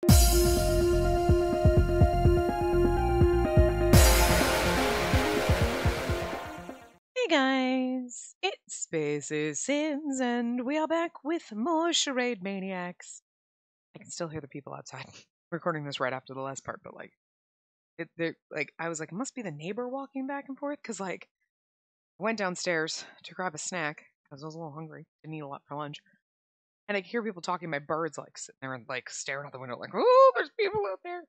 Hey guys, it's Spaces Sins, and we are back with more Charade Maniacs. I can still hear the people outside. Recording this right after the last part, but I was like, it must be the neighbor walking back and forth, because I went downstairs to grab a snack because I was a little hungry, didn't eat a lot for lunch, and I could hear people talking. My birds sitting there and staring out the window, oh, there's people out there.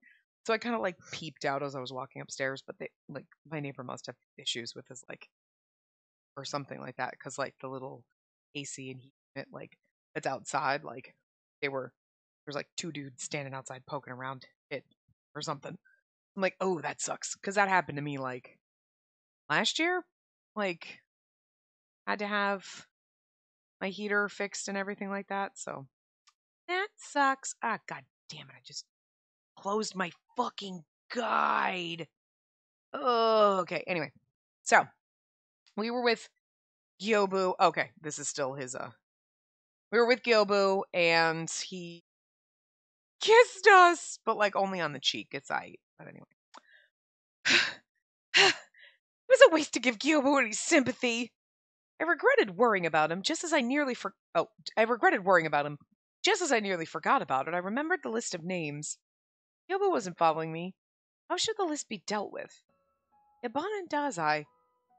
So I kind of peeped out as I was walking upstairs, but they my neighbor must have issues with his or something like that, because the little AC and heat unit that's outside, there's two dudes standing outside poking around it or something. I'm like, oh, that sucks, because that happened to me last year. Had to have my heater fixed and everything like that, so that sucks. Ah, god damn it, I just closed my fucking guide. Oh, okay, anyway, so we were with Gyobu. Okay, this is still his we were with Gyobu, and he kissed us, but only on the cheek. It's aight. But anyway. It was a waste to give Gyobu any sympathy. I regretted worrying about him just as I nearly forgot about it. I remembered the list of names. Gyobu wasn't following me. How should the list be dealt with? Iban and Dazai.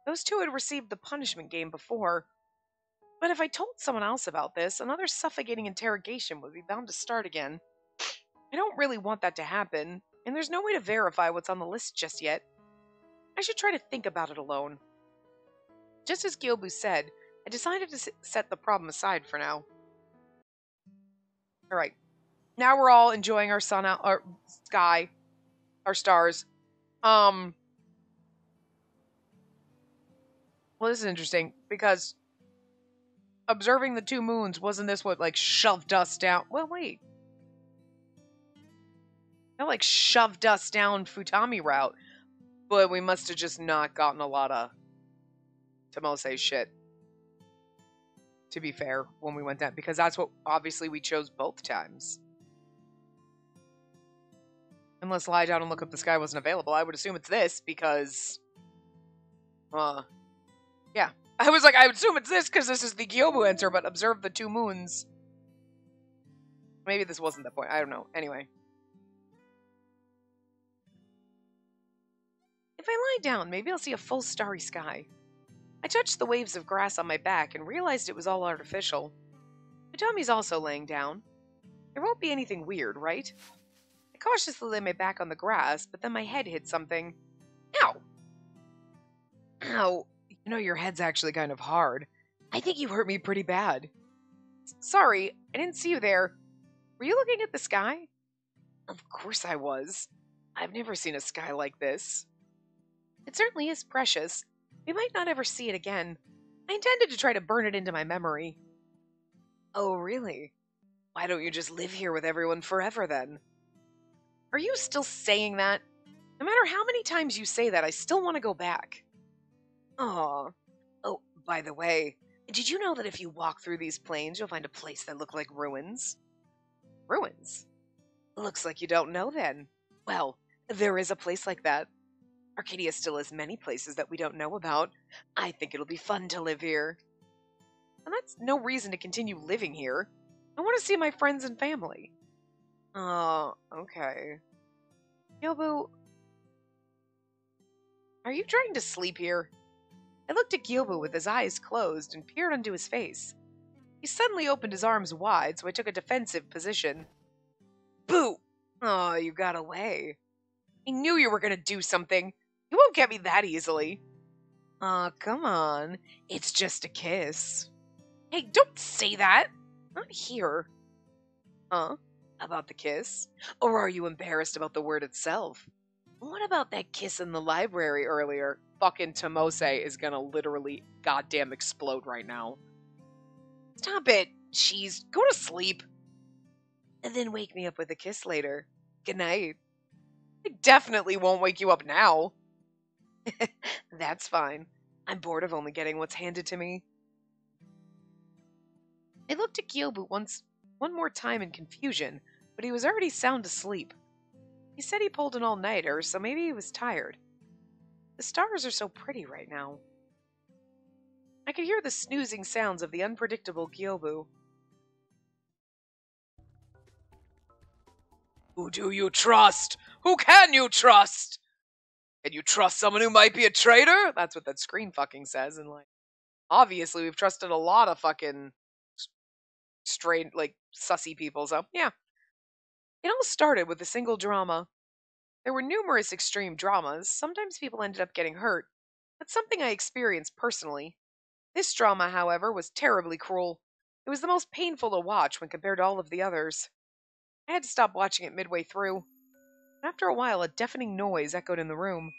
Those two had received the punishment game before. But if I told someone else about this, another suffocating interrogation would be bound to start again. I don't really want that to happen, and there's no way to verify what's on the list just yet. I should try to think about it alone. Just as Gyobu said, I decided to set the problem aside for now. Alright, now we're all enjoying our sun out, our sky, our stars. Well, this is interesting, because observing the two moons, wasn't this what, shoved us down? Well, wait. That, shoved us down Futami route. But we must have just not gotten a lot of Tomose's shit, to be fair, when we went down. Because that's what, obviously, we chose both times. Unless lie down and look up the sky wasn't available. I would assume it's this, because... yeah. I was I would assume it's this, because this is the Gyobu answer, but observe the two moons. Maybe this wasn't the point. I don't know. Anyway. If I lie down, maybe I'll see a full starry sky. I touched the waves of grass on my back and realized it was all artificial. Utami's also laying down. There won't be anything weird, right? I cautiously lay my back on the grass, but then my head hit something. Ow! Ow. You know, your head's actually kind of hard. I think you hurt me pretty bad. Sorry, I didn't see you there. Were you looking at the sky? Of course I was. I've never seen a sky like this. It certainly is precious. We might not ever see it again. I intended to try to burn it into my memory. Oh, really? Why don't you just live here with everyone forever, then? Are you still saying that? No matter how many times you say that, I still want to go back. Aww. Oh, by the way, did you know that if you walk through these plains, you'll find a place that look like ruins? Ruins? Looks like you don't know, then. Well, there is a place like that. Arcadia still has many places that we don't know about. I think it'll be fun to live here. And that's no reason to continue living here. I want to see my friends and family. Oh, okay. Gyobu, are you trying to sleep here? I looked at Gyobu with his eyes closed and peered into his face. He suddenly opened his arms wide, so I took a defensive position. Boo! Oh, you got away. I knew you were going to do something. You won't get me that easily. Aw, come on. It's just a kiss. Hey, don't say that. Not here. Huh? About the kiss? Or are you embarrassed about the word itself? What about that kiss in the library earlier? Fucking Tomose is gonna literally goddamn explode right now. Stop it. Jeez, go to sleep. And then wake me up with a kiss later. Good night. I definitely won't wake you up now. That's fine. I'm bored of only getting what's handed to me. I looked at Gyobu one more time in confusion, but he was already sound asleep. He said he pulled an all-nighter, so maybe he was tired. The stars are so pretty right now. I could hear the snoozing sounds of the unpredictable Gyobu. Who do you trust? Who can you trust? Can you trust someone who might be a traitor? That's what that screen fucking says. And like, obviously we've trusted a lot of fucking straight, like, sussy people. So yeah, it all started with a single drama. There were numerous extreme dramas. Sometimes people ended up getting hurt. That's something I experienced personally. This drama, however, was terribly cruel. It was the most painful to watch when compared to all of the others. I had to stop watching it midway through. After a while, a deafening noise echoed in the room.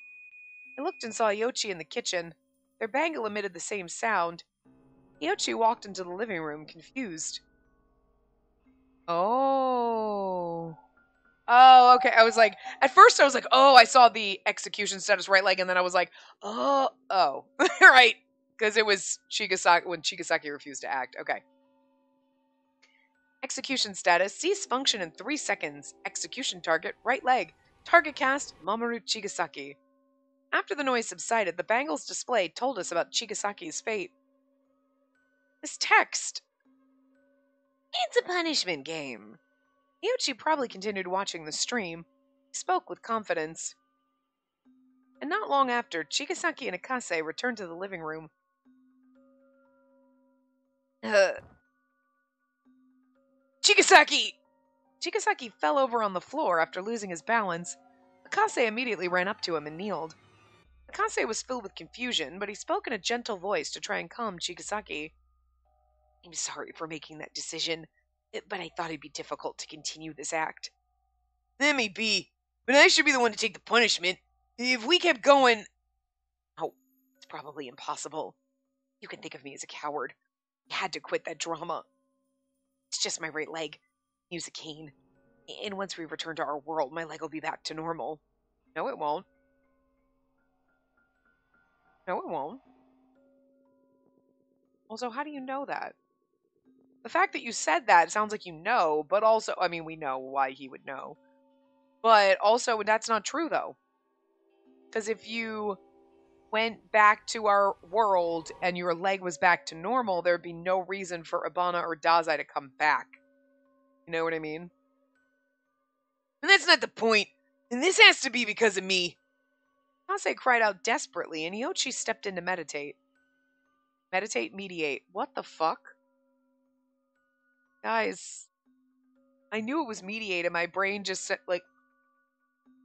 I looked and saw Yochi in the kitchen. Their bangle emitted the same sound. Yochi walked into the living room, confused. Oh, okay. I was like, at first I was like, oh, I saw the execution status right leg, and then I was like, oh, right. Because it was Chigasaki, when Chigasaki refused to act. Okay. Execution status, cease function in 3 seconds. Execution target, right leg. Target cast, Mamoru Chigasaki. After the noise subsided, the bangles displayed told us about Chigasaki's fate. This text. It's a punishment game. Yoichi probably continued watching the stream. He spoke with confidence. And not long after, Chigasaki and Akase returned to the living room. Chigasaki! Chigasaki fell over on the floor after losing his balance. Akase immediately ran up to him and kneeled. Akase was filled with confusion, but he spoke in a gentle voice to try and calm Chigasaki. I'm sorry for making that decision, but I thought it'd be difficult to continue this act. That may be, but I should be the one to take the punishment. If we kept going... Oh, it's probably impossible. You can think of me as a coward. I had to quit that drama. It's just my right leg. Use a cane. And once we return to our world, my leg will be back to normal. No, it won't. No, it won't. Also, how do you know that? The fact that you said that sounds like you know, but also, I mean, we know why he would know. But also, that's not true, though. Because if you went back to our world and your leg was back to normal, there'd be no reason for Ibana or Dazai to come back. You know what I mean? And that's not the point. And this has to be because of me. Kase cried out desperately, and Yoichi stepped in to meditate. Meditate, mediate. What the fuck? Guys, I knew it was mediate, and my brain just said, like,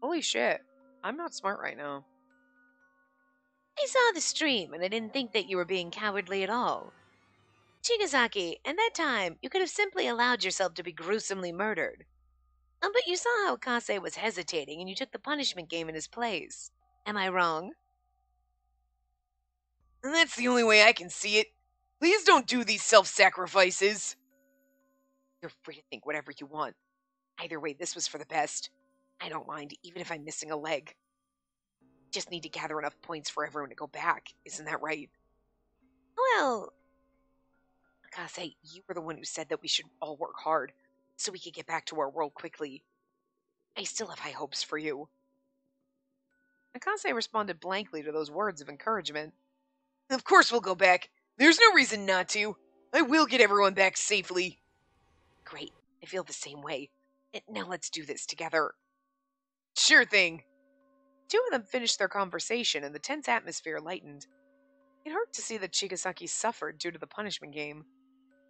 holy shit. I'm not smart right now. I saw the stream, and I didn't think that you were being cowardly at all. Chigasaki, at that time, you could have simply allowed yourself to be gruesomely murdered. But you saw how Kase was hesitating, and you took the punishment game in his place. Am I wrong? And that's the only way I can see it. Please don't do these self-sacrifices. You're free to think whatever you want. Either way, this was for the best. I don't mind, even if I'm missing a leg. Just need to gather enough points for everyone to go back. Isn't that right? Well, Akase, you were the one who said that we should all work hard so we could get back to our world quickly. I still have high hopes for you. Akase responded blankly to those words of encouragement. Of course we'll go back. There's no reason not to. I will get everyone back safely. Great. I feel the same way. Now let's do this together. Sure thing. Two of them finished their conversation, and the tense atmosphere lightened. It hurt to see that Chigasaki suffered due to the punishment game.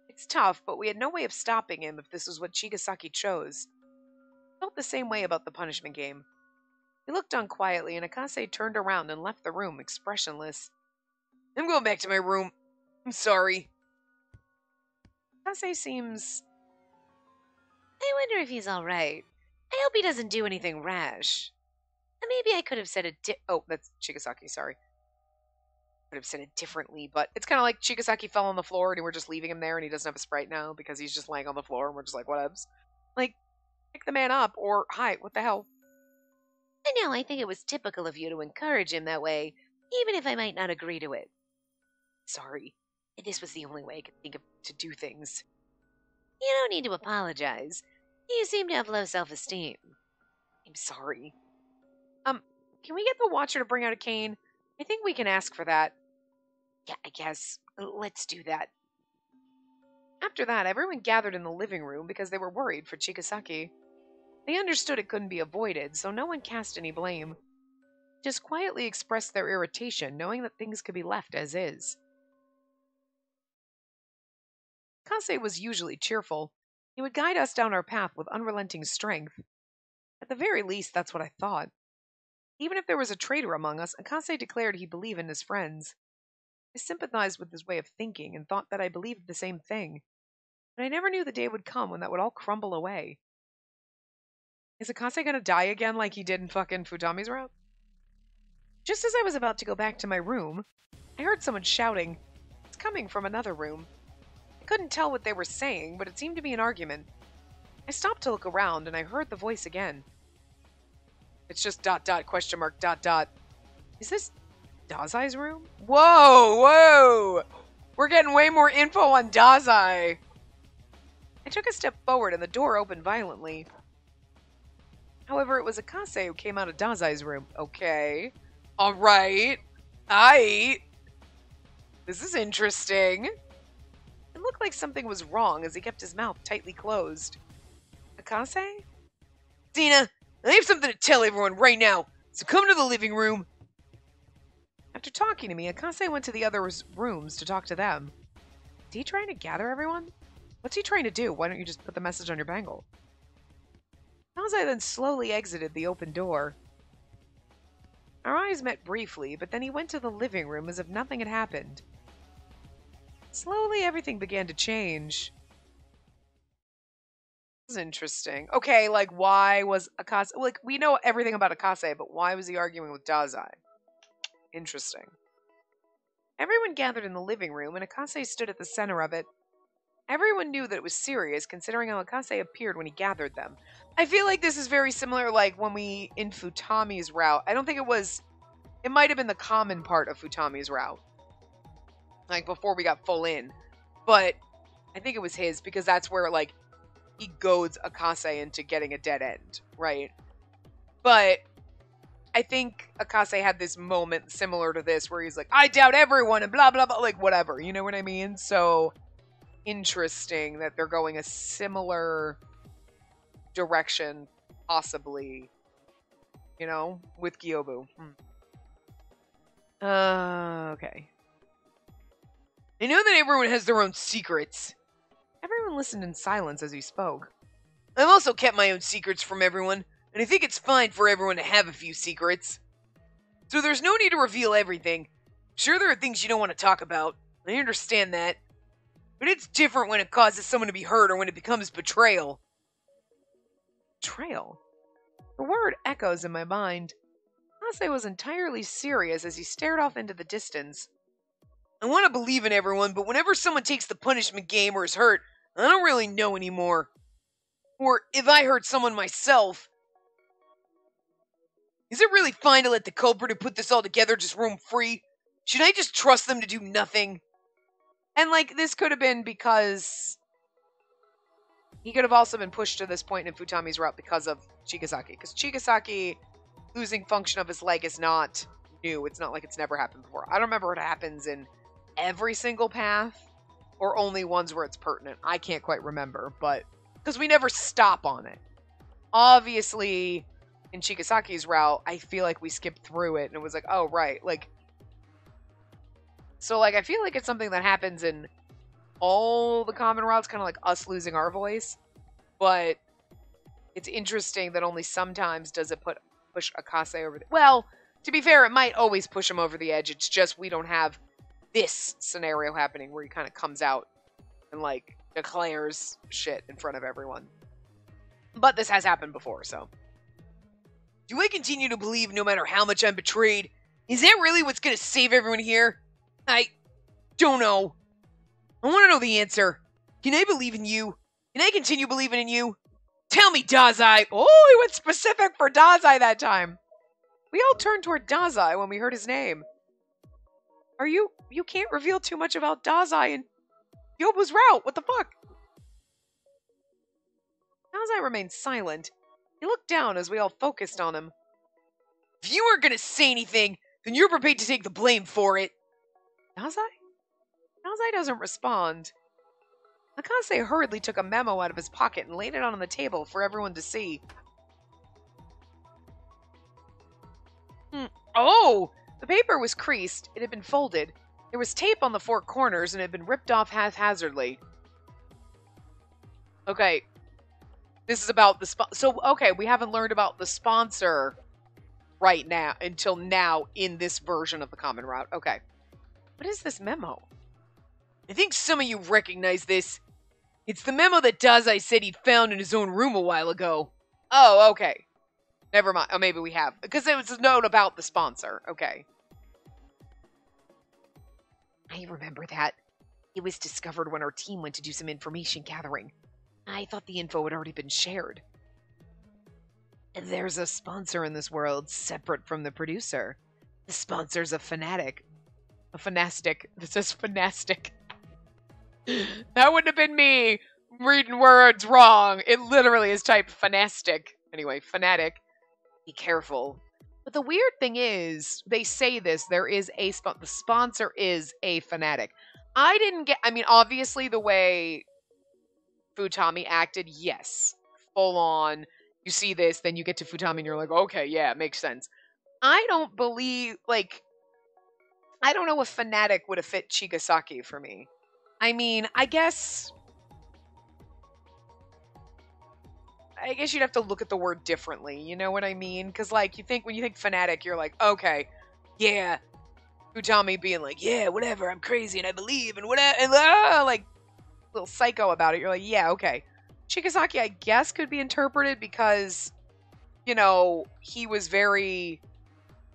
It's tough, but we had no way of stopping him if this was what Chigasaki chose. I felt the same way about the punishment game. He looked on quietly, and Akase turned around and left the room, expressionless. I'm going back to my room. I'm sorry. Akase seems... I wonder if he's alright. I hope he doesn't do anything rash. Maybe I could have said it oh, that's Chigasaki, sorry. Could have said it differently, but it's kind of like Chigasaki fell on the floor and we're just leaving him there and he doesn't have a Sprite now because he's just laying on the floor and we're just like, whatevs. Like, pick the man up or, hi, what the hell? I know, I think it was typical of you to encourage him that way, even if I might not agree to it. Sorry. This was the only way I could think of to do things. You don't need to apologize. You seem to have low self-esteem. I'm sorry. Can we get the Watcher to bring out a cane? I think we can ask for that. Yeah, I guess. Let's do that. After that, everyone gathered in the living room because they were worried for Chigasaki. They understood it couldn't be avoided, so no one cast any blame. Just quietly expressed their irritation, knowing that things could be left as is. Kase was usually cheerful. He would guide us down our path with unrelenting strength. At the very least, that's what I thought. Even if there was a traitor among us, Akase declared he believed in his friends. I sympathized with his way of thinking and thought that I believed the same thing. But I never knew the day would come when that would all crumble away. Is Akase gonna die again like he did in fucking Futami's route? Just as I was about to go back to my room, I heard someone shouting. It's coming from another room. I couldn't tell what they were saying, but it seemed to be an argument. I stopped to look around and I heard the voice again. It's just ... question mark ... Is this Dazai's room? Whoa! We're getting way more info on Dazai. I took a step forward and the door opened violently. However, it was Akase who came out of Dazai's room. Okay. Alright. This is interesting. It looked like something was wrong as he kept his mouth tightly closed. Akase? Dina, I have something to tell everyone right now, so come to the living room. After talking to me, Akase went to the other rooms to talk to them. Is he trying to gather everyone? What's he trying to do? Why don't you just put the message on your bangle? Dazai then slowly exited the open door. Our eyes met briefly, but then he went to the living room as if nothing had happened. Slowly, everything began to change. This is interesting. Okay, like, why was Akase... Like, we know everything about Akase, but why was he arguing with Dazai? Interesting. Everyone gathered in the living room, and Akase stood at the center of it. Everyone knew that it was serious, considering how Akase appeared when he gathered them. I feel like this is very similar, like, when we... in Futami's route. I don't think it was... It might have been the common part of Futami's route. Like, before we got full in. But I think it was his, because that's where, like, he goads Akase into getting a dead end, right? But I think Akase had this moment similar to this where he's like, I doubt everyone and blah, blah, blah, like whatever. You know what I mean? So interesting that they're going a similar direction, possibly, you know, with Gyobu. Okay. I know that everyone has their own secrets. Everyone listened in silence as he spoke. I've also kept my own secrets from everyone, and I think it's fine for everyone to have a few secrets. So there's no need to reveal everything. Sure, there are things you don't want to talk about. I understand that. But it's different when it causes someone to be hurt or when it becomes betrayal. Betrayal? The word echoes in my mind. Ase was entirely serious as he stared off into the distance. I want to believe in everyone, but whenever someone takes the punishment game or is hurt, I don't really know anymore. Or if I hurt someone myself, is it really fine to let the culprit who put this all together just roam free? Should I just trust them to do nothing? And, like, this could have been because he could have also been pushed to this point in Futami's route because of Chigasaki. Because Chigasaki losing function of his leg is not new. It's not like it's never happened before. I don't remember what happens in every single path or only ones where it's pertinent. I can't quite remember, but because we never stop on it. Obviously, in Chigasaki's route, I feel like we skipped through it and it was like, oh, right. Like, so, like, I feel like it's something that happens in all the common routes, kind of like us losing our voice. But it's interesting that only sometimes does it push Akase over the... Well, to be fair, it might always push him over the edge. It's just we don't have this scenario happening where he kind of comes out and, like, declares shit in front of everyone. But this has happened before, so... Do I continue to believe no matter how much I'm betrayed? Is that really what's going to save everyone here? I don't know. I want to know the answer. Can I believe in you? Can I continue believing in you? Tell me, Dazai. Oh, he went specific for Dazai that time. We all turned toward Dazai when we heard his name. You can't reveal too much about Dazai and Yobu's route. What the fuck? Dazai remained silent. He looked down as we all focused on him. If you aren't going to say anything, then you're prepared to take the blame for it. Dazai? Dazai doesn't respond. Akase hurriedly took a memo out of his pocket and laid it on the table for everyone to see. Oh! The paper was creased. It had been folded. There was tape on the four corners and it had been ripped off haphazardly. Okay. This is about the okay, we haven't learned about the sponsor right now, until now, in this version of the common route. Okay. What is this memo? I think some of you recognize this. It's the memo that Dazai said he'd found in his own room a while ago. Oh, okay. Never mind. Oh, maybe we have. Because it was a note about the sponsor. Okay. I remember that. It was discovered when our team went to do some information gathering. I thought the info had already been shared. There's a sponsor in this world separate from the producer. The sponsor's a fanatic. A fanastic. This says fanastic. That wouldn't have been me reading words wrong. It literally is typed fanastic. Anyway, fanatic. Be careful. But the weird thing is, they say this, there is a the sponsor is a fanatic. I didn't get, I mean, obviously the way Futami acted, yes. Full on. You see this, then you get to Futami and you're like, okay, yeah, it makes sense. I don't believe, like, I don't know if fanatic would have fit Chigasaki for me. I mean, I guess you'd have to look at the word differently, you know what I mean? Because, like, when you think fanatic, you're like, okay, yeah. Futami being like, yeah, whatever, I'm crazy and I believe and whatever, and like, little psycho about it. You're like, yeah, okay. Chigasaki, I guess, could be interpreted because, you know, he was very,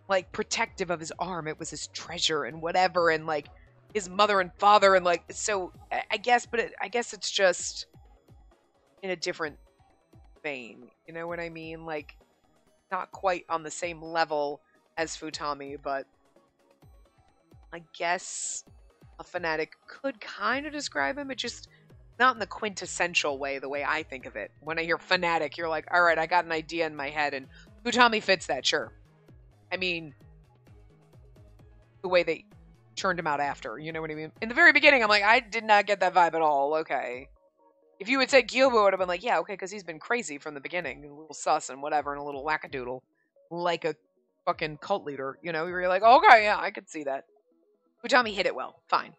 like, protective of his arm. It was his treasure and whatever, and, like, his mother and father, and, like, so, I guess, but I guess it's just in a different vein. You know what I mean? Like, not quite on the same level as Futami, but I guess a fanatic could kind of describe him. It just not in the quintessential way, the way I think of it. When I hear fanatic, you're like, all right, I got an idea in my head, and Futami fits that, sure. I mean, the way they turned him out after, you know what I mean? In the very beginning, I'm like, I did not get that vibe at all. Okay. If you had said Gyobu, I would have been like, yeah, okay, because he's been crazy from the beginning, a little sus and whatever, and a little wackadoodle, like a fucking cult leader, you know? You're like, okay, yeah, I could see that. Futami hit it well, fine.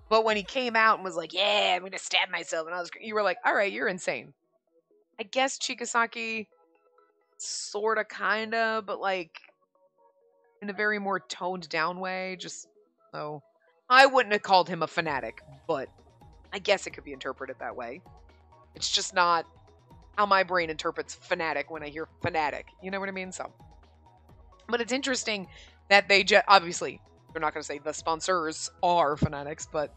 But when he came out and was like, yeah, I'm gonna stab myself, and you were like, all right, you're insane. I guess Chigasaki, sorta, kinda, but like, in a very more toned down way, just so. I wouldn't have called him a fanatic, but I guess it could be interpreted that way. It's just not how my brain interprets fanatic when I hear fanatic. You know what I mean? So, but it's interesting that they obviously, they're not going to say the sponsors are fanatics, but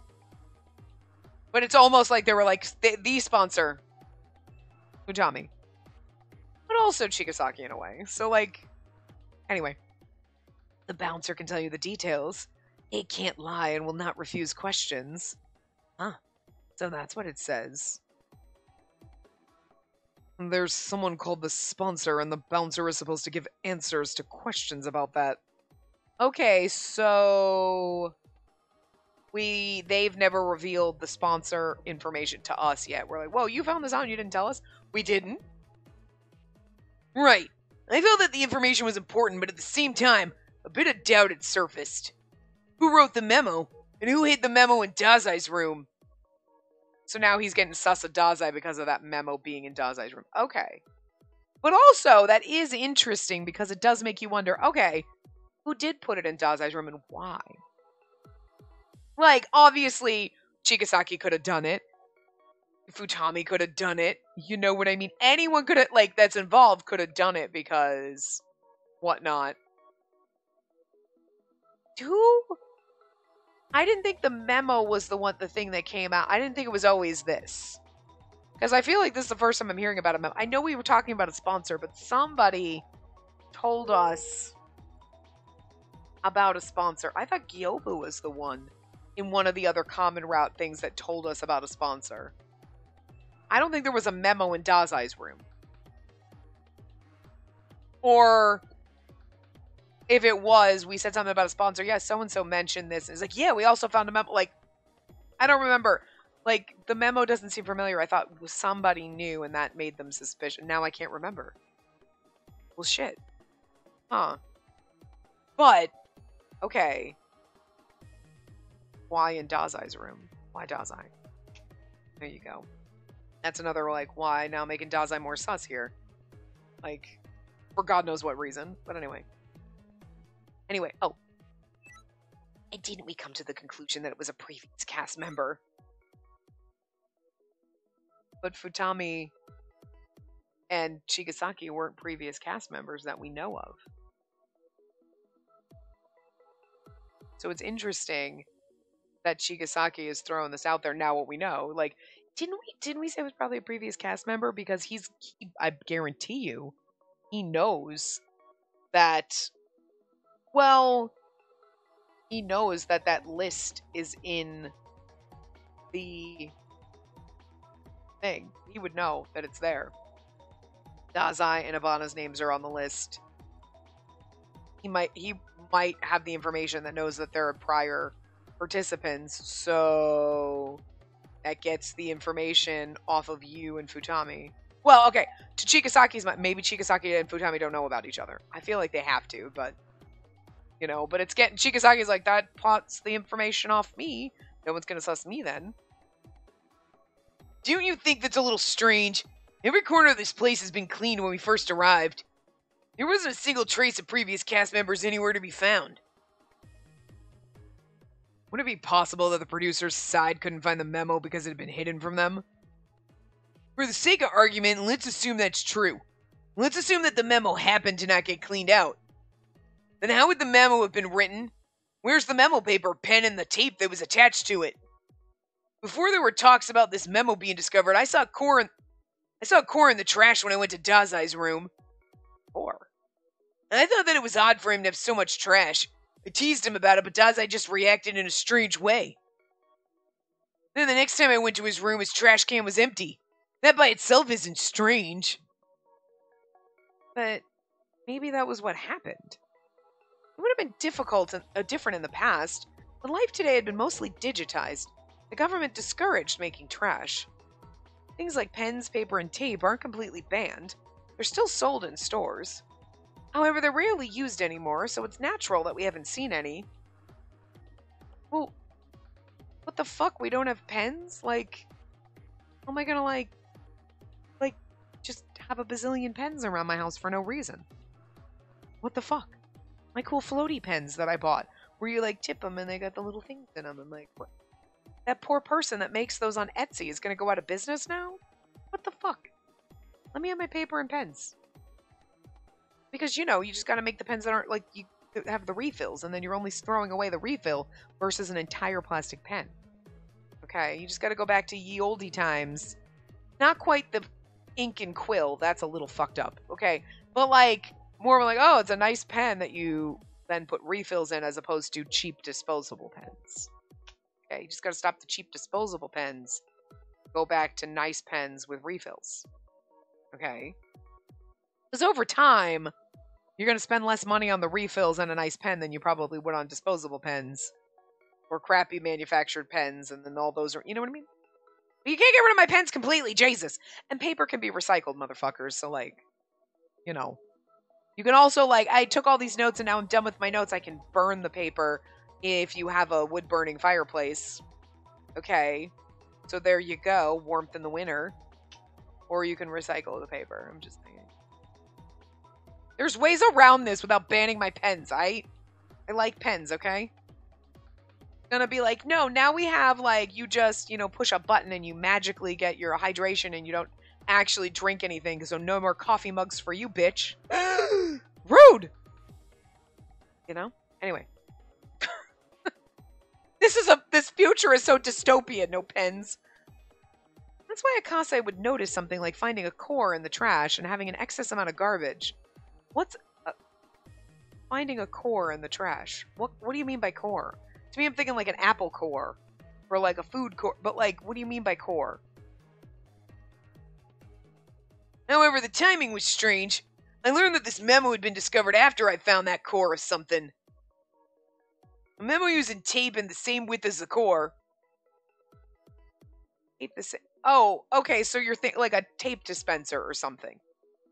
it's almost like they were like, the sponsor, Futami. But also Chigasaki in a way. So, like, anyway. The bouncer can tell you the details. It can't lie and will not refuse questions. Huh. So that's what it says. There's someone called the sponsor, and the bouncer is supposed to give answers to questions about that. Okay, so they've never revealed the sponsor information to us yet. We're like, whoa, you found this out and you didn't tell us? We didn't? Right. I felt that the information was important, but at the same time, a bit of doubt had surfaced. Who wrote the memo? And who hid the memo in Dazai's room? So now he's getting sus of Dazai because of that memo being in Dazai's room. Okay. But also, that is interesting because it does make you wonder, okay, who did put it in Dazai's room and why? Like, obviously, Chigasaki could have done it. Futami could have done it. You know what I mean? Anyone could have, like, that's involved could have done it because whatnot. I didn't think the memo was the thing that came out. I didn't think it was always this. Because I feel like this is the first time I'm hearing about a memo. I know we were talking about a sponsor, but somebody told us about a sponsor. I thought Gyobu was the one in one of the other common route things that told us about a sponsor. I don't think there was a memo in Dazai's room. Or if it was, we said something about a sponsor. Yeah, so-and-so mentioned this. It's like, yeah, we also found a memo. Like, I don't remember. Like, the memo doesn't seem familiar. I thought it was somebody new and that made them suspicious. Now I can't remember. Well, shit. Huh. But, okay. Why in Dazai's room? Why Dazai? There you go. That's another, like, why now making Dazai more sus here. Like, for God knows what reason. But anyway. Anyway, oh. And didn't we come to the conclusion that it was a previous cast member? But Futami and Chigasaki weren't previous cast members that we know of. So it's interesting that Chigasaki is throwing this out there now what we know. Like, didn't we say it was probably a previous cast member? Because I guarantee you, he knows that, well, he knows that that list is in the thing. He would know that it's there. Dazai and Ivana's names are on the list. He might have the information that knows that there are prior participants, so that gets the information off of you and Futami. Well, okay, to Chigasaki's mind, maybe Chigasaki and Futami don't know about each other. I feel like they have to, but, you know, but it's getting, Chigasaki's like, that plots the information off me. No one's gonna suss me then. Don't you think that's a little strange? Every corner of this place has been cleaned when we first arrived. There wasn't a single trace of previous cast members anywhere to be found. Would it be possible that the producer's side couldn't find the memo because it had been hidden from them? For the sake of argument, let's assume that's true. Let's assume that the memo happened to not get cleaned out. Then how would the memo have been written? Where's the memo paper, pen, and the tape that was attached to it? Before there were talks about this memo being discovered, I saw Core in the trash when I went to Dazai's room. Core? And I thought that it was odd for him to have so much trash. I teased him about it, but Dazai just reacted in a strange way. Then the next time I went to his room, his trash can was empty. That by itself isn't strange. But maybe that was what happened. It would have been different in the past, but life today had been mostly digitized. The government discouraged making trash. Things like pens, paper, and tape aren't completely banned. They're still sold in stores. However, they're rarely used anymore, so it's natural that we haven't seen any. Well, what the fuck? We don't have pens? Like, how am I gonna, like, just have a bazillion pens around my house for no reason? What the fuck? My cool floaty pens that I bought, where you, like, tip them and they got the little things in them, and, like, what? That poor person that makes those on Etsy is gonna go out of business now? What the fuck? Let me have my paper and pens. Because, you know, you just gotta make the pens that aren't, like, you have the refills, and then you're only throwing away the refill versus an entire plastic pen. Okay, you just gotta go back to ye olde times. Not quite the ink and quill, that's a little fucked up, okay? But, like, more like, oh, it's a nice pen that you then put refills in as opposed to cheap disposable pens. Okay, you just gotta stop the cheap disposable pens. Go back to nice pens with refills. Okay? Because over time, you're going to spend less money on the refills and a nice pen than you probably would on disposable pens. Or crappy manufactured pens, and then all those are, you know what I mean? But you can't get rid of my pens completely, Jesus! And paper can be recycled, motherfuckers, so, like, you know. You can also, like, I took all these notes and now I'm done with my notes. I can burn the paper if you have a wood-burning fireplace. Okay. So there you go, warmth in the winter. Or you can recycle the paper, I'm just saying. There's ways around this without banning my pens. I like pens, okay? Gonna be like, no, now we have, like, you just, you know, push a button and you magically get your hydration and you don't actually drink anything, so no more coffee mugs for you, bitch. Rude! You know? Anyway. This future is so dystopian, no pens. That's why Akase would notice something like finding a core in the trash and having an excess amount of garbage. What's finding a core in the trash? What do you mean by core? To me, I'm thinking like an apple core or like a food core. But like, what do you mean by core? However, the timing was strange. I learned that this memo had been discovered after I found that core or something. A memo using tape in the same width as the core. Tape the same. Oh, okay, so you're like a tape dispenser or something.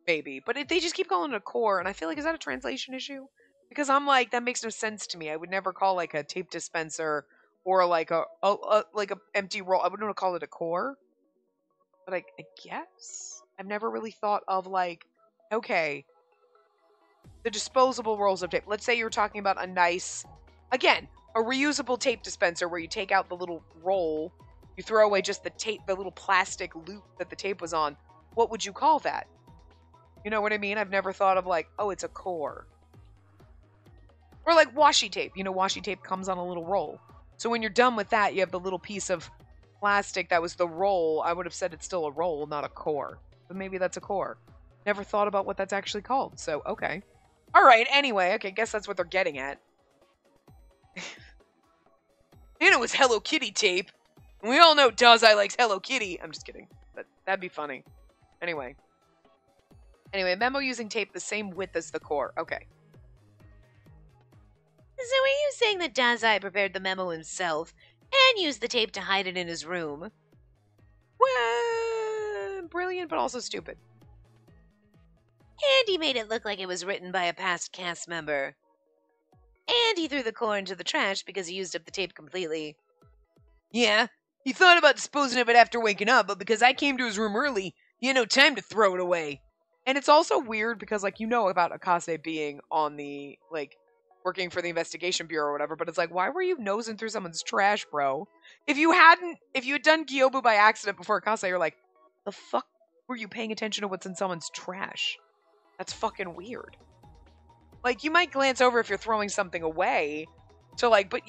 Maybe. But they just keep calling it a core, and I feel like, is that a translation issue? Because I'm like, that makes no sense to me. I would never call like a tape dispenser or like a empty roll. I wouldn't call it a core. But I guess I've never really thought of like, okay, the disposable rolls of tape. Let's say you're talking about a nice, again, a reusable tape dispenser where you take out the little roll, you throw away just the tape, the little plastic loop that the tape was on. What would you call that? You know what I mean? I've never thought of like, oh, it's a core. Or like washi tape. You know, washi tape comes on a little roll. So when you're done with that, you have the little piece of plastic that was the roll. I would have said it's still a roll, not a core. But maybe that's a core. Never thought about what that's actually called. So, okay. All right, anyway. Okay, guess that's what they're getting at. And it was Hello Kitty tape. And we all know Dazai likes Hello Kitty. I'm just kidding. But that'd be funny. Anyway, memo using tape the same width as the core. Okay. So are you saying that Dazai prepared the memo himself and used the tape to hide it in his room? Well, brilliant, but also stupid. And he made it look like it was written by a past cast member. And he threw the core into the trash because he used up the tape completely. Yeah, he thought about disposing of it after waking up, but because I came to his room early, he had no time to throw it away. And it's also weird because, like, you know about Akase being on the, like, working for the investigation bureau or whatever, but it's like, why were you nosing through someone's trash, bro? If you had done Gyobu by accident before Akase, you're like, the fuck were you paying attention to what's in someone's trash? That's fucking weird. Like, you might glance over if you're throwing something away, so like, but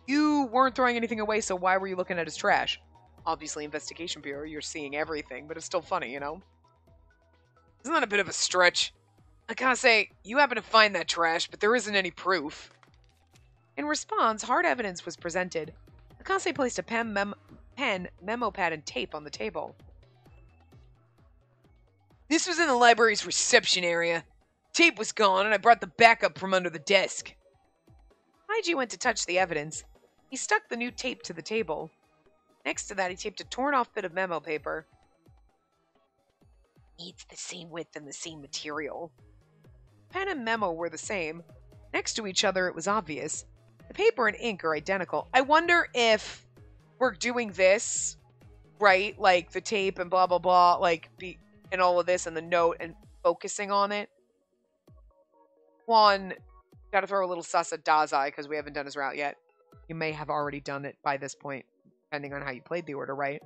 you weren't throwing anything away, so why were you looking at his trash? Obviously, investigation bureau, you're seeing everything, but it's still funny, you know? Isn't that a bit of a stretch? Akase, you happen to find that trash, but there isn't any proof. In response, hard evidence was presented. Akase placed a pen, memo pad, and tape on the table. This was in the library's reception area. Tape was gone, and I brought the backup from under the desk. Haiji went to touch the evidence. He stuck the new tape to the table. Next to that, he taped a torn-off bit of memo paper. It's the same width and the same material. Pen and memo were the same. Next to each other, it was obvious. The paper and ink are identical. I wonder if we're doing this, right? Like the tape and blah, blah, blah, like, and all of this and the note and focusing on it. One, gotta throw a little sus at Dazai because we haven't done his route yet. You may have already done it by this point, depending on how you played the order, right?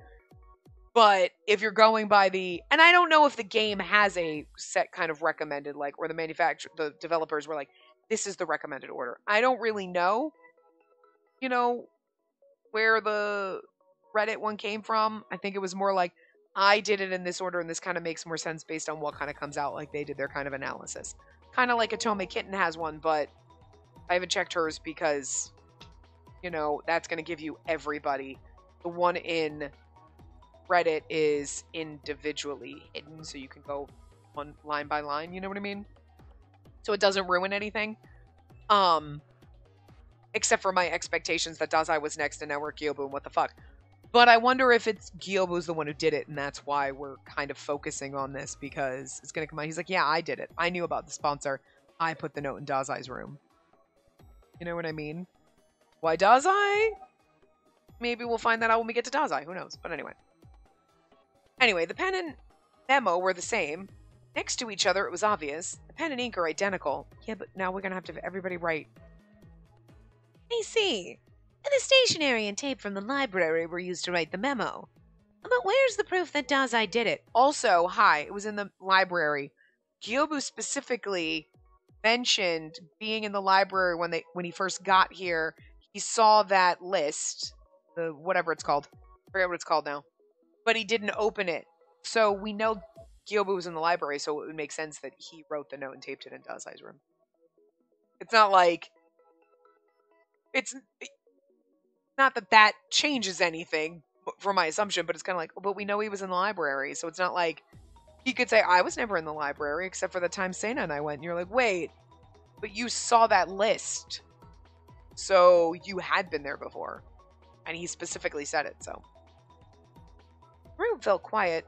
But if you're going by and I don't know if the game has a set kind of recommended, like, or the developers were like, this is the recommended order. I don't really know, you know, where the Reddit one came from. I think it was more like, I did it in this order, and this kind of makes more sense based on what kind of comes out, like they did their kind of analysis. Kind of like Atome Kitten has one, but I haven't checked hers because, you know, that's going to give you everybody. The one in Reddit is individually hidden, so you can go one line by line, you know what I mean? So it doesn't ruin anything. Except for my expectations that Dazai was next and now we're Gyobu and what the fuck. But I wonder if it's Gyobu's the one who did it, and that's why we're kind of focusing on this, because it's going to come out. He's like, yeah, I did it. I knew about the sponsor. I put the note in Dazai's room. You know what I mean? Why Dazai? Maybe we'll find that out when we get to Dazai. Who knows? But anyway. Anyway, the pen and memo were the same. Next to each other, it was obvious. The pen and ink are identical. Yeah, but now we're going to have everybody write. I see. And the stationery and tape from the library were used to write the memo. But where's the proof that Dazai did it? Also, it was in the library. Gyobu specifically mentioned being in the library when he first got here. He saw that list, the whatever it's called. I forget what it's called now. But he didn't open it. So we know Gyobu was in the library, so it would make sense that he wrote the note and taped it in Dazai's room. It's not like... It's not that changes anything from my assumption, but it's kind of like, but we know he was in the library, so it's not like He could say, I was never in the library except for the time Santa and I went. And you're like, wait, but you saw that list. So you had been there before. And he specifically said it, so. The room felt quiet.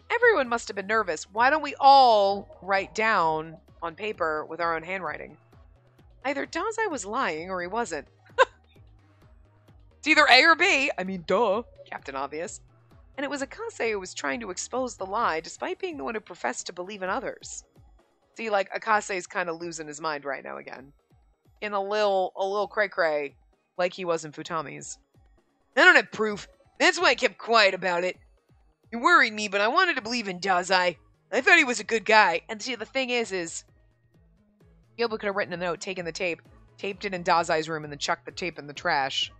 Everyone must have been nervous. Why don't we all write down on paper with our own handwriting? Either Dazai was lying or he wasn't. It's either A or B. I mean, duh. Captain Obvious. And it was Akase who was trying to expose the lie, despite being the one who professed to believe in others. See, like, Akase's kind of losing his mind right now again. In a little cray-cray, like he was in Futami's. I don't have proof. That's why I kept quiet about it. It worried me, but I wanted to believe in Dazai. I thought he was a good guy. And see, the thing is Gilbert could have written a note, taken the tape, taped it in Dazai's room, and then chucked the tape in the trash.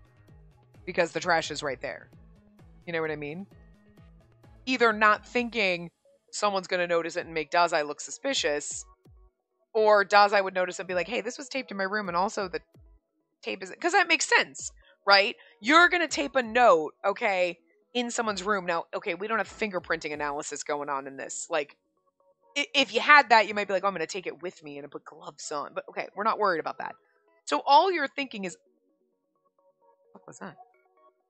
Because the trash is right there. You know what I mean? Either not thinking someone's going to notice it and make Dazai look suspicious, or Dazai would notice it and be like, hey, this was taped in my room, and also the tape is... Because that makes sense, right? You're going to tape a note, okay, in someone's room. Now, okay, we don't have fingerprinting analysis going on in this. Like, if you had that, you might be like, oh, I'm going to take it with me and put gloves on. But, okay, we're not worried about that. So all you're thinking is... What was that?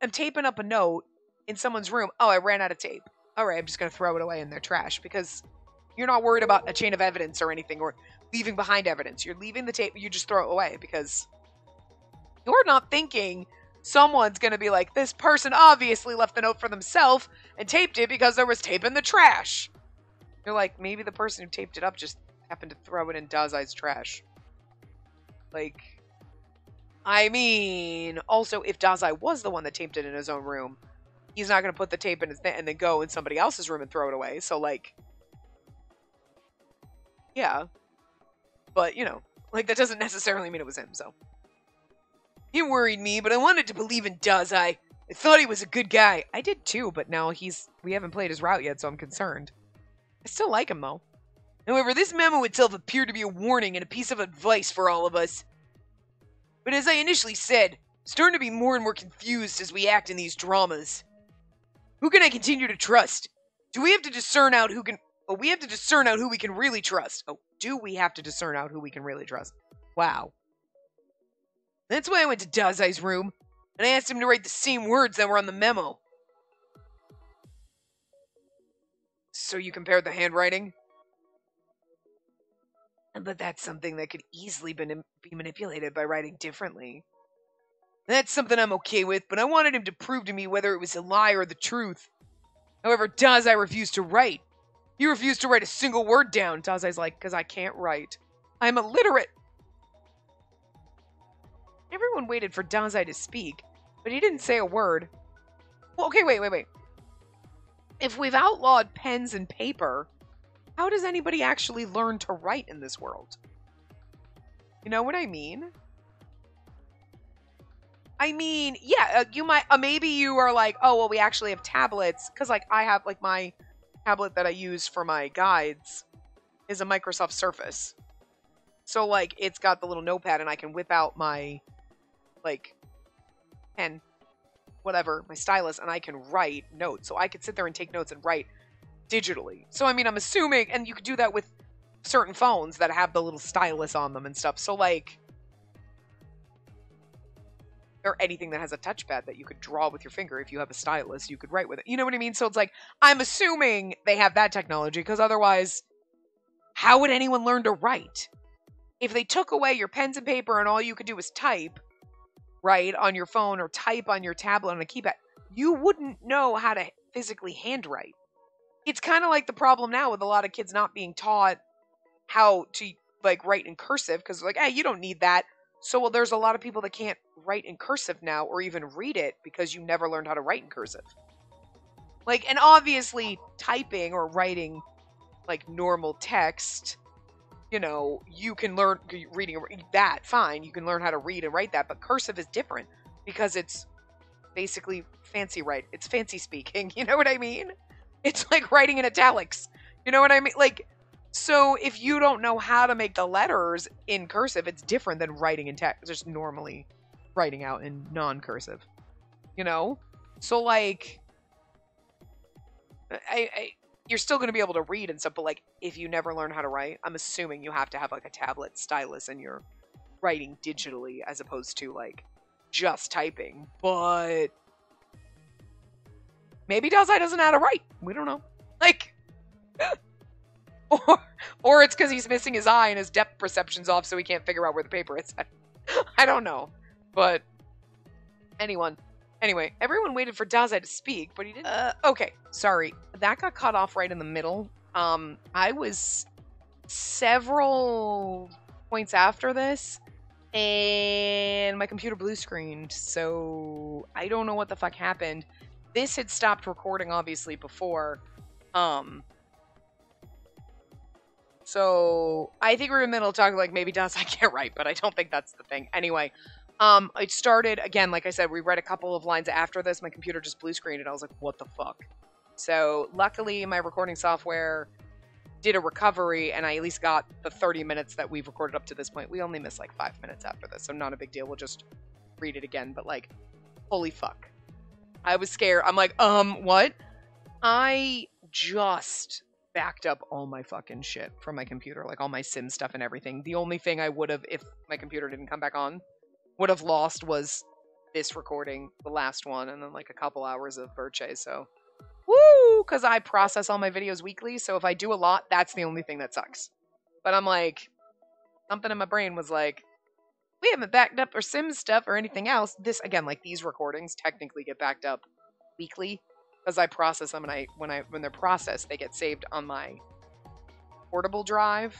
I'm taping up a note in someone's room. Oh, I ran out of tape. All right, I'm just going to throw it away in their trash because you're not worried about a chain of evidence or anything or leaving behind evidence. You're leaving the tape. You just throw it away because you're not thinking someone's going to be like, this person obviously left the note for themselves and taped it because there was tape in the trash. You're like, maybe the person who taped it up just happened to throw it in Dazai's trash. Like, I mean, also, if Dazai was the one that taped it in his own room, he's not going to put the tape in his and then go in somebody else's room and throw it away. So, like, yeah. But, you know, like, that doesn't necessarily mean it was him, so. He worried me, but I wanted to believe in Dazai. I thought he was a good guy. I did too, but now we haven't played his route yet, so I'm concerned. I still like him, though. However, this memo itself appeared to be a warning and a piece of advice for all of us. But as I initially said, I'm starting to be more and more confused as we act in these dramas. Who can I continue to trust? Do we have to discern out who can... Oh, we have to discern out who we can really trust. Oh, do we have to discern out who we can really trust? Wow. That's why I went to Dazai's room, and I asked him to write the same words that were on the memo. So you compared the handwriting? But that's something that could easily be manipulated by writing differently. That's something I'm okay with, but I wanted him to prove to me whether it was a lie or the truth. However, Dazai refused to write. He refused to write a single word down. Dazai's like, because I can't write. I'm illiterate. Everyone waited for Dazai to speak, but he didn't say a word. Well, okay, wait. If we've outlawed pens and paper, how does anybody actually learn to write in this world? You know what I mean? I mean, yeah, you might, maybe you are like, oh, well, we actually have tablets, because, like, I have, like, my tablet that I use for my guides is a Microsoft Surface. So, like, it's got the little notepad, and I can whip out my, like, pen, whatever, my stylus, and I can write notes. So I could sit there and take notes and write digitally. So, I mean, I'm assuming, and you could do that with certain phones that have the little stylus on them and stuff. So, like, or anything that has a touchpad that you could draw with your finger. If you have a stylus, you could write with it. You know what I mean? So it's like, I'm assuming they have that technology, because otherwise, how would anyone learn to write? If they took away your pens and paper and all you could do was type, right, on your phone or type on your tablet on a keypad, you wouldn't know how to physically handwrite. It's kind of like the problem now with a lot of kids not being taught how to, like, write in cursive, because they're like, hey, you don't need that. So, well, there's a lot of people that can't write in cursive now or even read it because you never learned how to write in cursive. Like, and obviously typing or writing, like, normal text, you know, you can learn reading that, fine. You can learn how to read and write that, but cursive is different because it's basically fancy write. It's fancy speaking, you know what I mean? It's like writing in italics, you know what I mean? Like, so if you don't know how to make the letters in cursive, it's different than writing in text, just normally writing out in non-cursive, you know? So, like, you're still going to be able to read and stuff, but like if you never learn how to write, I'm assuming you have to have like a tablet stylus and you're writing digitally as opposed to like just typing. But maybe Dazai doesn't know how to write. We don't know. Like, or it's because he's missing his eye and his depth perception's off, so he can't figure out where the paper is. I don't know. But anyway, everyone waited for Dazai to speak, but he didn't. Okay, sorry. That got cut off right in the middle. I was several points after this, and my computer blue screened, so I don't know what the fuck happened. This had stopped recording, obviously, before. So I think we're in the middle of talking like maybe Dazai can't write, but I don't think that's the thing. Anyway, it started, again, like I said, we read a couple of lines after this. My computer just blue screened, and I was like, what the fuck? So luckily, my recording software did a recovery, and I at least got the 30 minutes that we've recorded up to this point. We only missed like 5 minutes after this, so not a big deal. We'll just read it again, but like, holy fuck. I was scared. I'm like, what? I just backed up all my fucking shit from my computer, like all my sim stuff and everything. The only thing I would have, if my computer didn't come back on, would have lost was this recording, the last one, and then like a couple hours of Birche, so woo! Because I process all my videos weekly, so if I do a lot, that's the only thing that sucks. But I'm like, something in my brain was like, we haven't backed up our sim stuff or anything else. This, again, like these recordings technically get backed up weekly, because I process them, and when they're processed, they get saved on my portable drive,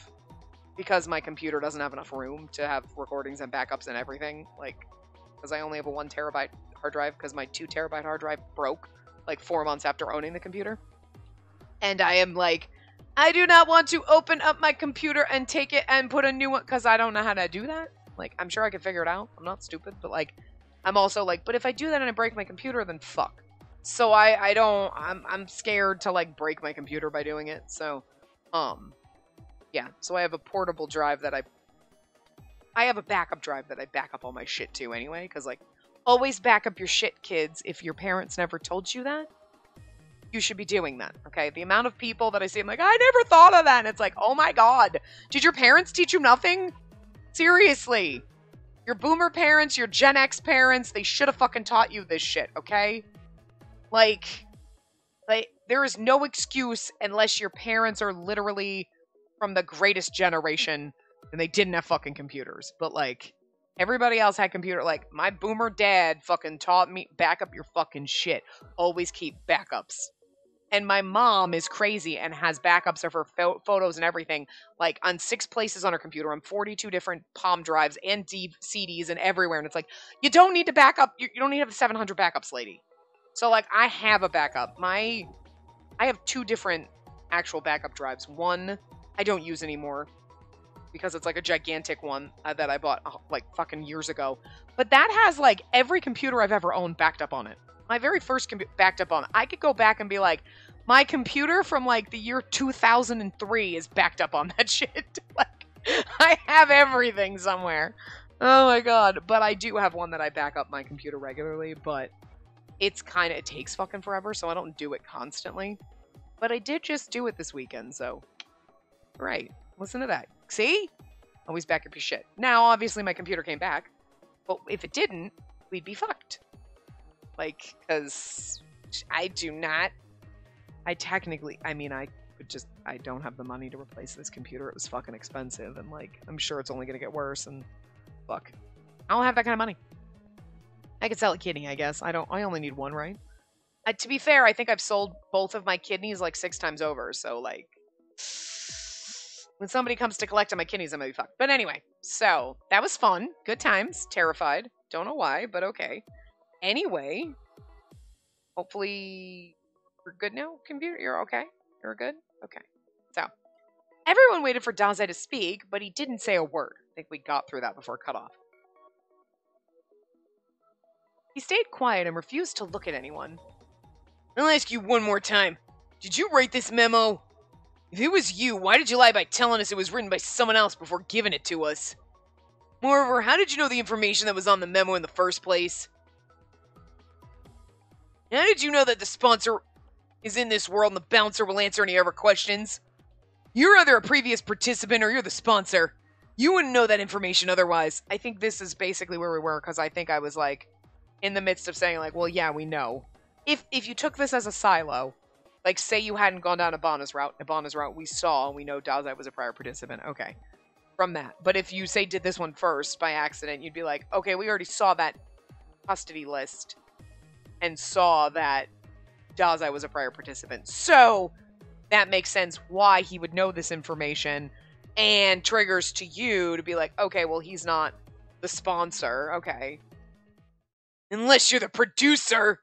because my computer doesn't have enough room to have recordings and backups and everything, like, because I only have a 1 terabyte hard drive, because my 2 terabyte hard drive broke, like 4 months after owning the computer, and I am like, I do not want to open up my computer and take it and put a new one, because I don't know how to do that. Like, I'm sure I can figure it out, I'm not stupid, but like, I'm also like, but if I do that and I break my computer, then fuck. So I'm scared to like break my computer by doing it. So, yeah. So I have a portable drive that I have a backup drive that I back up all my shit to anyway. Cause like, always back up your shit, kids. If your parents never told you that, you should be doing that. Okay. The amount of people that I see, I'm like, I never thought of that. And it's like, oh my God, did your parents teach you nothing? Seriously. Your boomer parents, your Gen X parents, they should have fucking taught you this shit. Okay. Like, there is no excuse unless your parents are literally from the greatest generation and they didn't have fucking computers. But, like, everybody else had computer. Like, my boomer dad fucking taught me, back up your fucking shit. Always keep backups. And my mom is crazy and has backups of her photos and everything, like, on 6 places on her computer, on 42 different Palm drives and CDs and everywhere. And it's like, you don't need to back up. You don't need to have 700 backups, lady. So, like, I have a backup. I have 2 different actual backup drives. One I don't use anymore because it's, like, a gigantic one that I bought, like, fucking years ago. But that has, like, every computer I've ever owned backed up on it. My very first backed up on it. I could go back and be like, my computer from, like, the year 2003 is backed up on that shit. Like, I have everything somewhere. Oh, my God. But I do have one that I back up my computer regularly, but it takes fucking forever, so I don't do it constantly. But I did just do it this weekend, so. Right. Listen to that. See? Always back up your shit. Now, obviously, my computer came back. But if it didn't, we'd be fucked. Like, because I don't have the money to replace this computer. It was fucking expensive, and, like, I'm sure it's only gonna get worse, and fuck. I don't have that kind of money. I could sell a kidney, I guess. I only need one, right? To be fair, I think I've sold both of my kidneys like 6 times over. So, like, when somebody comes to collect my kidneys, I'm gonna be fucked. But anyway, so that was fun. Good times. Terrified. Don't know why, but okay. Anyway, hopefully you're good now, computer. You're okay? You're good? Okay. So, everyone waited for Dazai to speak, but he didn't say a word. I think we got through that before cutoff. He stayed quiet and refused to look at anyone. I'll ask you one more time. Did you write this memo? If it was you, why did you lie by telling us it was written by someone else before giving it to us? Moreover, how did you know the information that was on the memo in the first place? How did you know that the sponsor is in this world and the bouncer will answer any of our questions. You're either a previous participant or you're the sponsor. You wouldn't know that information otherwise. I think this is basically where we were, because I think I was like in the midst of saying like, well, yeah, we know. If you took this as a silo, like say you hadn't gone down Ibana's route, we saw and we know Dazai was a prior participant. Okay. From that. But if you say did this one first by accident, you'd be like, okay, we already saw that custody list and saw that Dazai was a prior participant. So that makes sense why he would know this information and triggers to you to be like, okay, well, he's not the sponsor. Okay. Unless you're the producer,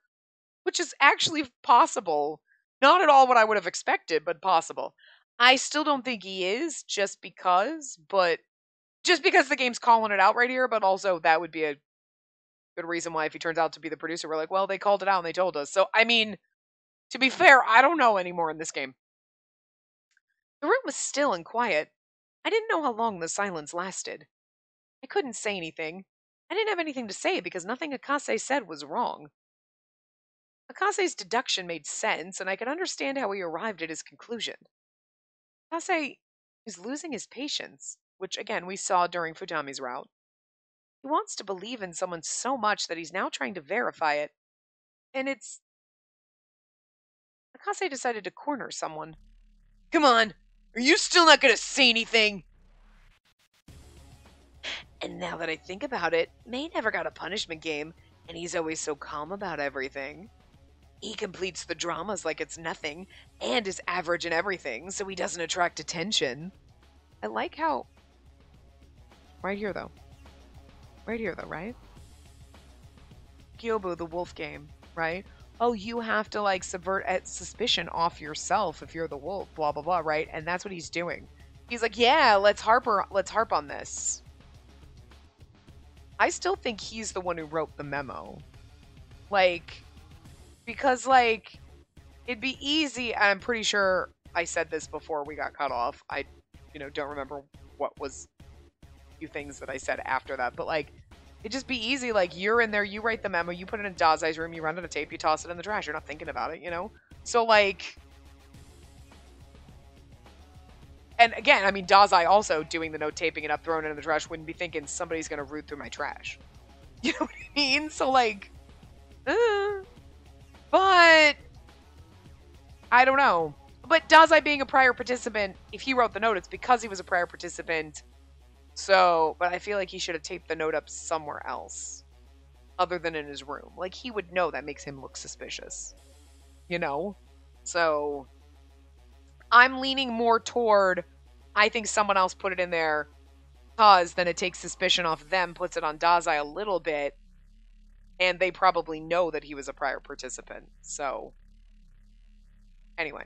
which is actually possible. Not at all what I would have expected, but possible. I still don't think he is just because the game's calling it out right here, but also that would be a good reason why if he turns out to be the producer, we're like, well, they called it out and they told us. So, I mean, to be fair, I don't know anymore in this game. The room was still and quiet. I didn't know how long the silence lasted. I couldn't say anything. I didn't have anything to say because nothing Akase said was wrong. Akase's deduction made sense, and I could understand how he arrived at his conclusion. Akase is losing his patience, which again we saw during Futami's route. He wants to believe in someone so much that he's now trying to verify it. And it's... Akase decided to corner someone. Come on! Are you still not gonna say anything? And now that I think about it, May never got a punishment game, and he's always so calm about everything. He completes the dramas like it's nothing, and is average in everything, so he doesn't attract attention. I like how... Right here, though, right? Gyobu, the wolf game, right? Oh, you have to, like, subvert suspicion off yourself if you're the wolf, blah, blah, blah, right? And that's what he's doing. He's like, yeah, let's harp on this. I still think he's the one who wrote the memo. Like, because, like, it'd be easy, I'm pretty sure I said this before we got cut off. I, don't remember what was a few things that I said after that, but, like, it'd just be easy, like, you're in there, you write the memo, you put it in Dazai's room, you run it a tape, you toss it in the trash, you're not thinking about it, So, like... And again, I mean, Dazai also doing the note, taping it up, throwing it in the trash, wouldn't be thinking somebody's gonna root through my trash. You know what I mean? So, like... But... I don't know. But Dazai being a prior participant, if he wrote the note, it's because he was a prior participant. So, but I feel like he should have taped the note up somewhere else. Other than in his room. Like, he would know that makes him look suspicious. So, I'm leaning more toward, I think someone else put it in there because then it takes suspicion off them, puts it on Dazai a little bit, and they probably know that he was a prior participant. So, anyway.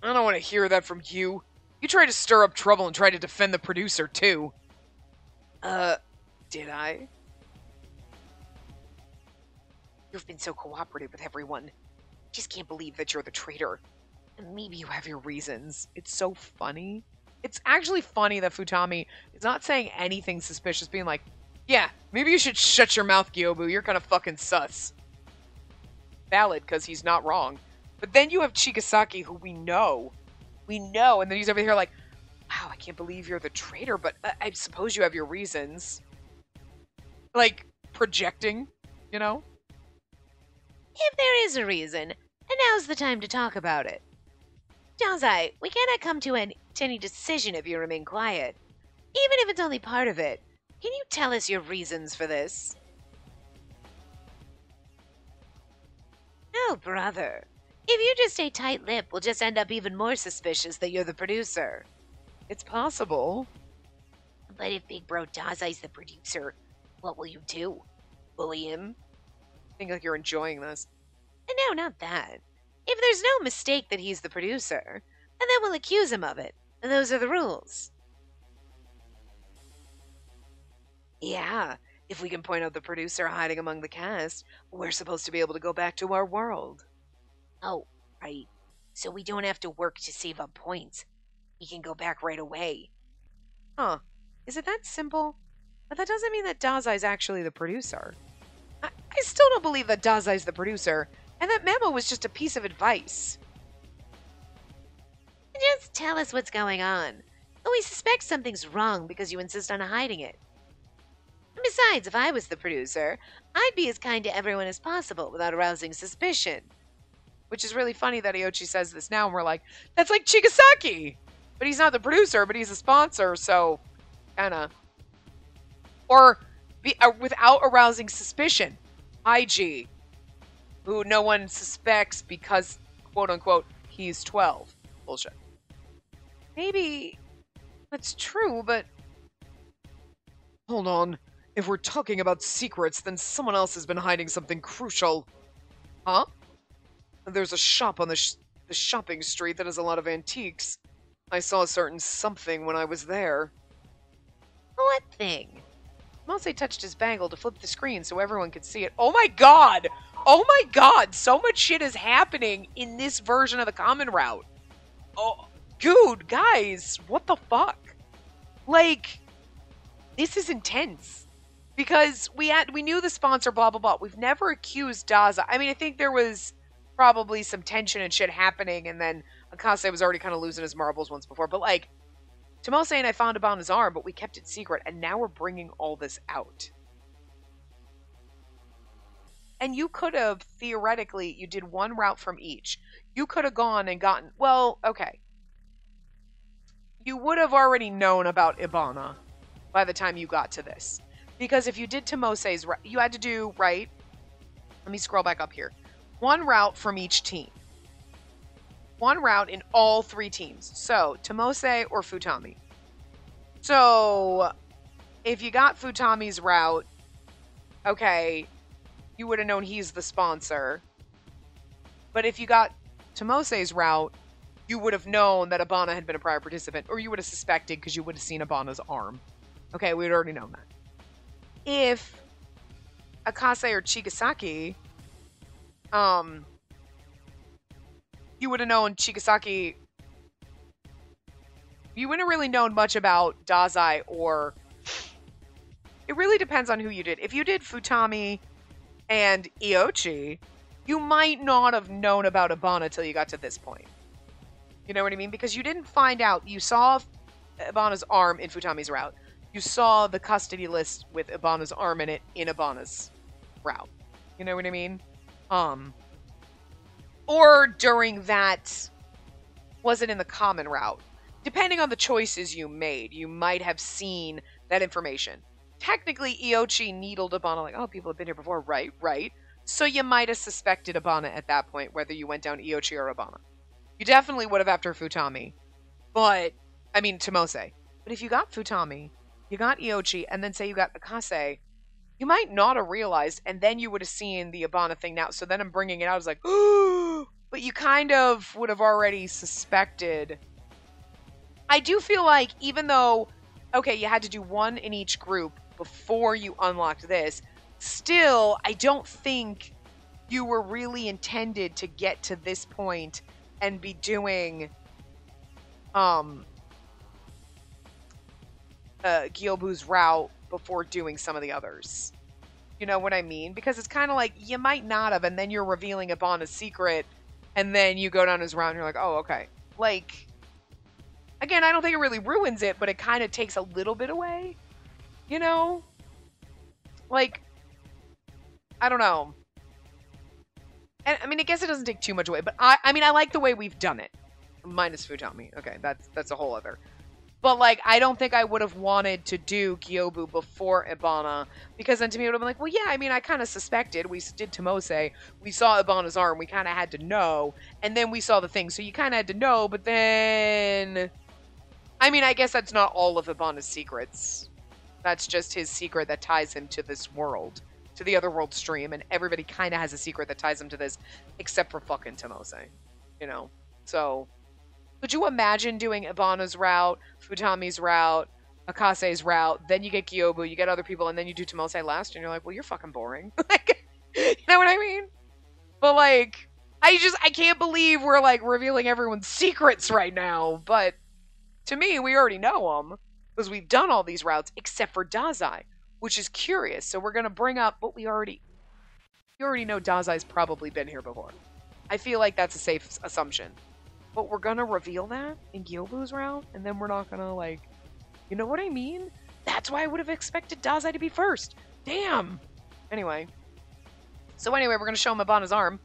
I don't want to hear that from you. You tried to stir up trouble and tried to defend the producer, too. Did I? You've been so cooperative with everyone. Just can't believe that you're the traitor. And maybe you have your reasons. It's so funny. It's actually funny that Futami is not saying anything suspicious, being like, yeah, maybe you should shut your mouth, Gyobu. You're kind of fucking sus. Valid, because he's not wrong. But then you have Chigasaki, who we know, and then he's over here like, wow, I can't believe you're the traitor, but I suppose you have your reasons. Like, projecting, If there is a reason, and now's the time to talk about it. Dazai, we cannot come to any decision if you remain quiet. Even if it's only part of it. Can you tell us your reasons for this? No, brother. If you just stay tight-lipped, we'll just end up even more suspicious that you're the producer. It's possible. But if Big Bro Dazai's the producer, what will you do? Bully him? I think like you're enjoying this. No, not that. If there's no mistake that he's the producer, and then we'll accuse him of it. And those are the rules. Yeah, if we can point out the producer hiding among the cast, we're supposed to be able to go back to our world. Oh, right. So we don't have to work to save up points. We can go back right away. Huh. Is it that simple? But that doesn't mean that Dazai's actually the producer. I still don't believe that Dazai's the producer, and that memo was just a piece of advice. Just tell us what's going on. But we suspect something's wrong because you insist on hiding it. And besides, if I was the producer, I'd be as kind to everyone as possible without arousing suspicion. Which is really funny that Iochi says this now, and we're like, that's like Chigasaki! But he's not the producer, but he's a sponsor, so kinda. Or without arousing suspicion. IG, who no one suspects because, quote-unquote, he's 12. Bullshit. Maybe that's true, but... Hold on. If we're talking about secrets, then someone else has been hiding something crucial. Huh? There's a shop on the shopping street that has a lot of antiques. I saw a certain something when I was there. What thing? Mose touched his bangle to flip the screen so everyone could see it. Oh my god! Oh my god! So much shit is happening in this version of the common route. Oh, dude, guys, what the fuck? Like, this is intense. Because we knew the sponsor, blah, blah, blah. We've never accused Daza. I mean, I think there was probably some tension and shit happening, and then Akase was already kind of losing his marbles once before. But, like, Tomose and I found Abana's arm, but we kept it secret, and now we're bringing all this out. And you could have, theoretically, you did one route from each. You could have gone and gotten, well, okay. You would have already known about Ibana by the time you got to this. Because if you did Tomose's route, you had to do, right? Let me scroll back up here. One route from each team. One route in all three teams. So, Tomose or Futami. So, if you got Futami's route, okay, you would have known he's the sponsor. But if you got Tomose's route, you would have known that Abana had been a prior participant, or you would have suspected because you would have seen Abana's arm. Okay, we'd already known that. If Akase or Chigasaki, you would have known Chigasaki. You wouldn't have really known much about Dazai, or it really depends on who you did. If you did Futami and Iochi, you might not have known about Abana till you got to this point. You know what I mean? Because you didn't find out. You saw Abana's arm in Futami's route. You saw the custody list with Ibana's arm in it in Ibana's route. You know what I mean? Or during that, was it in the common route? Depending on the choices you made, you might have seen that information. Technically, Iochi needled Ibana like, oh, people have been here before. Right, right. So you might have suspected Ibana at that point, whether you went down Iochi or Ibana. You definitely would have after Futami. But, I mean, Tomose. But if you got Futami, you got Iochi, and then say you got Akase, you might not have realized, and then you would have seen the Ibana thing now. So then I'm bringing it out as like, oh, but you kind of would have already suspected. I do feel like, even though, okay, you had to do one in each group before you unlocked this, still, I don't think you were really intended to get to this point and be doing, Gyobu's route before doing some of the others. You know what I mean? Because it's kind of like, you might not have, and then you're revealing Ibana's secret, and then you go down his route, and you're like, oh, okay. Like, again, I don't think it really ruins it, but it kind of takes a little bit away. You know? Like, I don't know. And, I mean, I guess it doesn't take too much away, but I mean, I like the way we've done it. Minus Futami. Okay, that's a whole other. But, like, I don't think I would have wanted to do Gyobu before Ibana, because then to me it would have been like, well, yeah, I mean, I kind of suspected. We did Tomose. We saw Ibana's arm. We kind of had to know. And then we saw the thing. So you kind of had to know, but then... I mean, I guess that's not all of Ibana's secrets. That's just his secret that ties him to this world, to the other world stream, and everybody kind of has a secret that ties him to this, except for fucking Tomose. You know? So... Could you imagine doing Ibana's route, Futami's route, Akase's route, then you get Gyobu, you get other people, and then you do Tomose last, and you're like, well, you're fucking boring. Like, you know what I mean? But, like, I can't believe we're, like, revealing everyone's secrets right now, but to me, we already know them, because we've done all these routes, except for Dazai, which is curious, so we're going to bring up what we already... You already know Dazai's probably been here before. I feel like that's a safe assumption. But we're gonna reveal that in Gyobu's route, and then we're not gonna, like... You know what I mean? That's why I would have expected Dazai to be first. Damn! Anyway. So anyway, we're gonna show him Ibana's arm.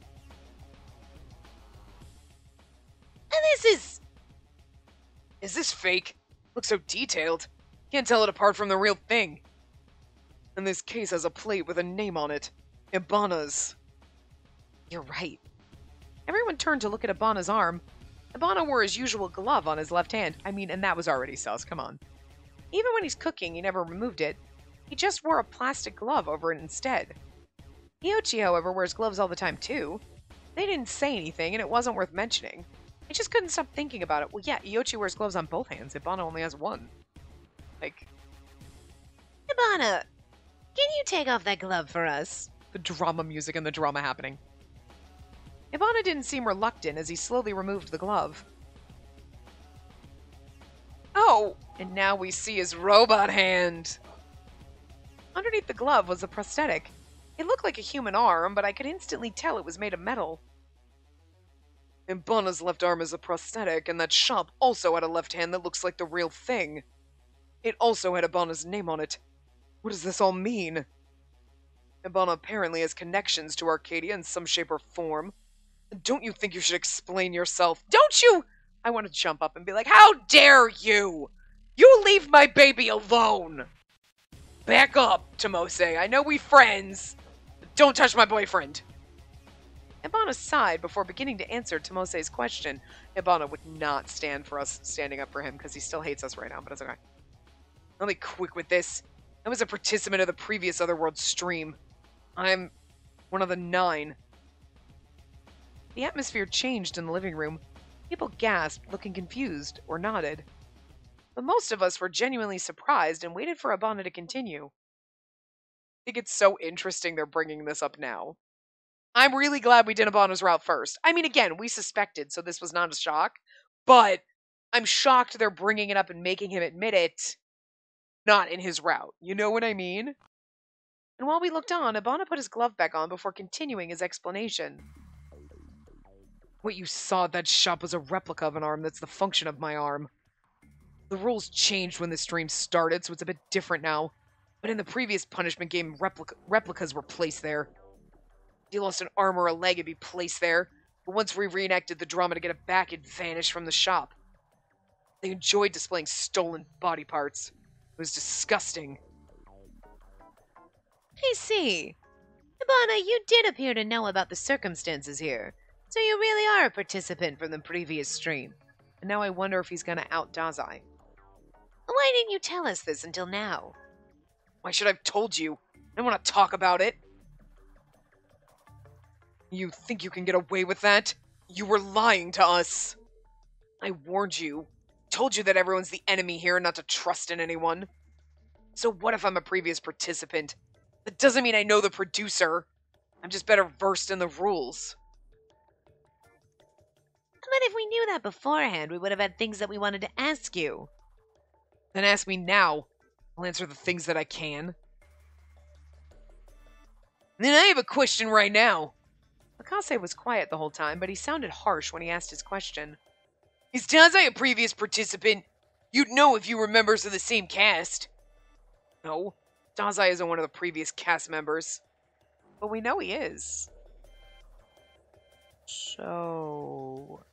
And this is... Is this fake? Looks so detailed. Can't tell it apart from the real thing. And this case has a plate with a name on it. Ibana's. You're right. Everyone turned to look at Ibana's arm. Ibana wore his usual glove on his left hand. I mean, and that was already sus, come on. Even when he's cooking, he never removed it. He just wore a plastic glove over it instead. Iochi, however, wears gloves all the time too. They didn't say anything, and it wasn't worth mentioning. I just couldn't stop thinking about it. Well, yeah, Iochi wears gloves on both hands. Ibana only has one. Like... Ibana, can you take off that glove for us? The drama music and the drama happening. Ibana didn't seem reluctant as he slowly removed the glove. Oh, and now we see his robot hand. Underneath the glove was a prosthetic. It looked like a human arm, but I could instantly tell it was made of metal. Ibana's left arm is a prosthetic, and that shop also had a left hand that looks like the real thing. It also had Ibana's name on it. What does this all mean? Ibana apparently has connections to Arcadia in some shape or form. Don't you think you should explain yourself? Don't you? I want to jump up and be like, how dare you? You leave my baby alone. Back up, Tomose. I know we friends, but don't touch my boyfriend. Ibana sighed before beginning to answer Tomose's question. Ibana would not stand for us standing up for him because he still hates us right now, but it's okay. I'll be quick with this. I was a participant of the previous Otherworld stream. I'm one of the 9. The atmosphere changed in the living room. People gasped, looking confused, or nodded. But most of us were genuinely surprised and waited for Ibana to continue. I think it's so interesting they're bringing this up now. I'm really glad we did Ibana's route first. I mean, again, we suspected, so this was not a shock. But I'm shocked they're bringing it up and making him admit it. Not in his route. You know what I mean? And while we looked on, Ibana put his glove back on before continuing his explanation. What you saw at that shop was a replica of an arm that's the function of my arm. The rules changed when the stream started, so it's a bit different now. But in the previous punishment game, replicas were placed there. If you lost an arm or a leg, it'd be placed there. But once we reenacted the drama to get it back, it vanished from the shop. They enjoyed displaying stolen body parts. It was disgusting. I see. Ibana, you did appear to know about the circumstances here. So you really are a participant from the previous stream. And now I wonder if he's gonna out Dazai. Why didn't you tell us this until now? Why should I have told you? I don't want to talk about it. You think you can get away with that? You were lying to us. I warned you. Told you that everyone's the enemy here and not to trust in anyone. So what if I'm a previous participant? That doesn't mean I know the producer. I'm just better versed in the rules. But if we knew that beforehand, we would have had things that we wanted to ask you. Then ask me now. I'll answer the things that I can. Then I have a question right now. Akase was quiet the whole time, but he sounded harsh when he asked his question. Is Dazai a previous participant? You'd know if you were members of the same cast. No, Dazai isn't one of the previous cast members. But we know he is. So...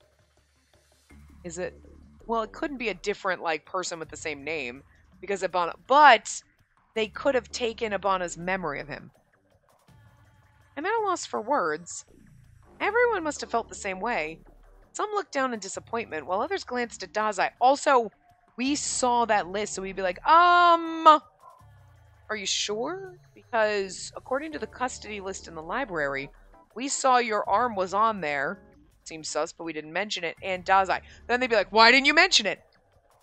is it... well, it couldn't be a different, like, person with the same name. Because Ibana... but they could have taken Ibana's memory of him. I'm at a loss for words. Everyone must have felt the same way. Some looked down in disappointment, while others glanced at Dazai. Also, we saw that list, so we'd be like, are you sure? Because according to the custody list in the library, we saw your arm was on there. Seems sus, but we didn't mention it. And Dazai. Then they'd be like, why didn't you mention it?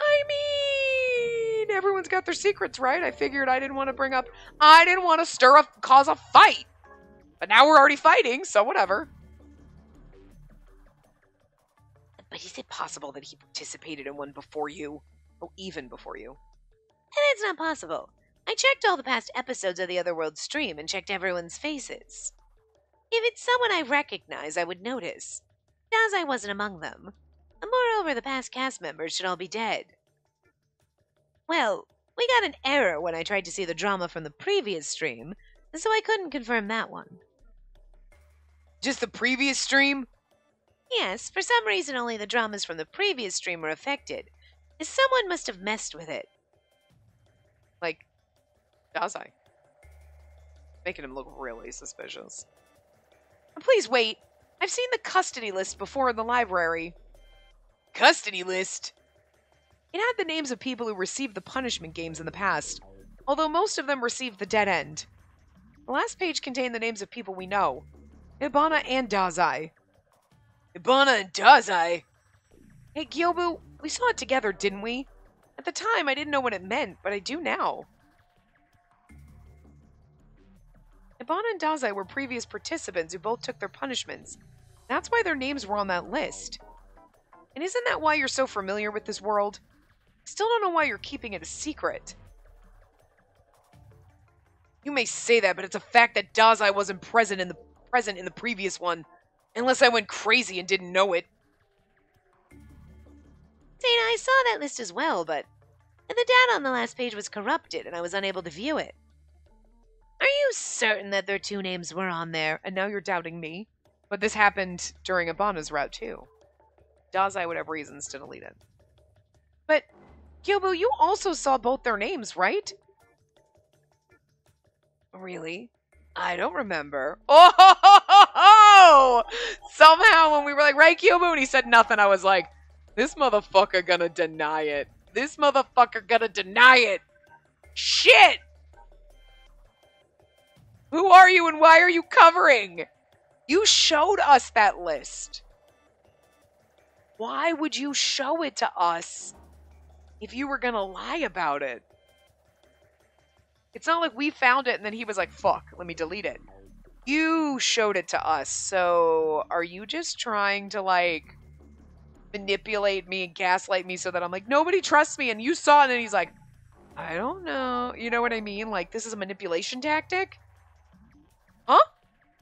I mean, everyone's got their secrets, right? I figured I didn't want to cause a fight. But now we're already fighting, so whatever. But is it possible that he participated in one before you? Oh, even before you? And it's not possible. I checked all the past episodes of the Otherworld stream and checked everyone's faces. If it's someone I recognize, I would notice. Dazai wasn't among them. Moreover, the past cast members should all be dead. Well, we got an error when I tried to see the drama from the previous stream, so I couldn't confirm that one. Just the previous stream? Yes, for some reason only the dramas from the previous stream were affected. Someone must have messed with it. Like, Dazai. Making him look really suspicious. Please wait. I've seen the custody list before in the library. Custody list? It had the names of people who received the punishment games in the past, although most of them received the dead end. The last page contained the names of people we know. Ibana and Dazai. Ibana and Dazai? Hey, Gyobu, we saw it together, didn't we? At the time, I didn't know what it meant, but I do now. Ibana and Dazai were previous participants who both took their punishments. That's why their names were on that list. And isn't that why you're so familiar with this world? Still don't know why you're keeping it a secret. You may say that, but it's a fact that Dazai wasn't present in the previous one. Unless I went crazy and didn't know it. Dana, I saw that list as well, but the data on the last page was corrupted and I was unable to view it. Are you certain that their two names were on there? And now you're doubting me? But this happened during Ibana's route too. Dazai would have reasons to delete it. But, Gyobu, you also saw both their names, right? Really? I don't remember. Oh! Somehow when we were like, right, Gyobu? And he said nothing, I was like, this motherfucker gonna deny it. This motherfucker gonna deny it. Shit! Who are you and why are you covering? You showed us that list. Why would you show it to us if you were gonna lie about it? It's not like we found it and then he was like, fuck, let me delete it. You showed it to us, so are you just trying to, like, manipulate me and gaslight me so that I'm like, nobody trusts me, and you saw it, and he's like, I don't know. You know what I mean? Like, this is a manipulation tactic? Huh?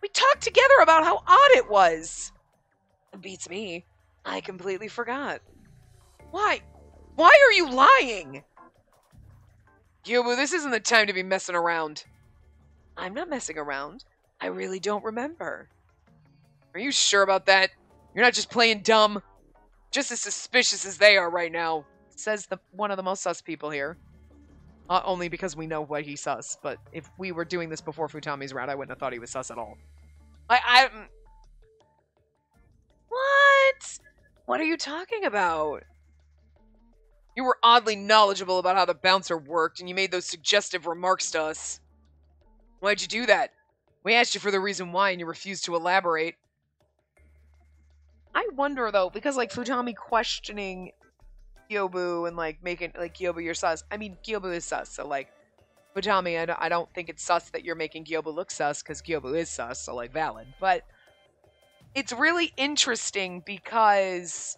We talked together about how odd it was. It beats me. I completely forgot. Why? Why are you lying? Gyobu, this isn't the time to be messing around. I'm not messing around. I really don't remember. Are you sure about that? You're not just playing dumb? Just as suspicious as they are right now, says one of the most sus people here. Only because we know why he's sus, but if we were doing this before Futami's round, I wouldn't have thought he was sus at all. What? What are you talking about? You were oddly knowledgeable about how the bouncer worked, and you made those suggestive remarks to us. Why'd you do that? We asked you for the reason why, and you refused to elaborate. I wonder, though, because, like, Futami questioning Gyobu and, like, making, like, Gyobu, you're sus. I mean, Gyobu is sus, so, like, Futami, I don't think it's sus that you're making Gyobu look sus, because Gyobu is sus, so, like, valid. But it's really interesting because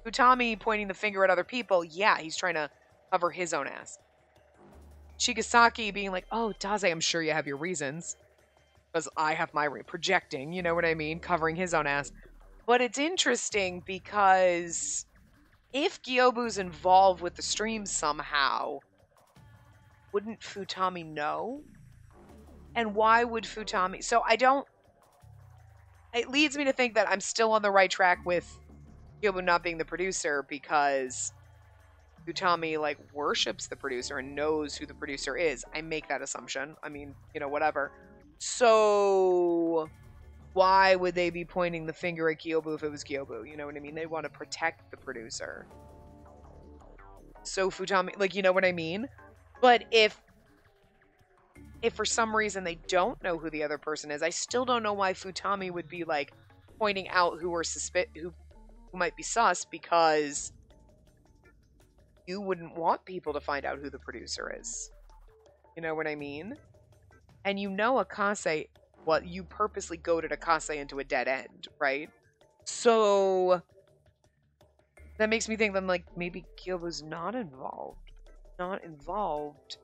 Futami pointing the finger at other people, yeah, he's trying to cover his own ass. Shigasaki being like, oh, Daze, I'm sure you have your reasons. Because I have my projecting, you know what I mean? Covering his own ass. But it's interesting because if Gyobu's involved with the stream somehow, wouldn't Futami know? And why would Futami... So I don't... It leads me to think that I'm still on the right track with Gyobu not being the producer because Futami, like, worships the producer and knows who the producer is. I make that assumption. I mean, you know, whatever. So why would they be pointing the finger at Gyobu if it was Gyobu? You know what I mean? They want to protect the producer. So Futami, like, you know what I mean? But if for some reason they don't know who the other person is, I still don't know why Futami would be, like, pointing out who might be sus, because you wouldn't want people to find out who the producer is. You know what I mean? And you know Akase, well, you purposely goaded Akase into a dead end, right? So that makes me think that, like, maybe Gyobu's not involved. Not involved.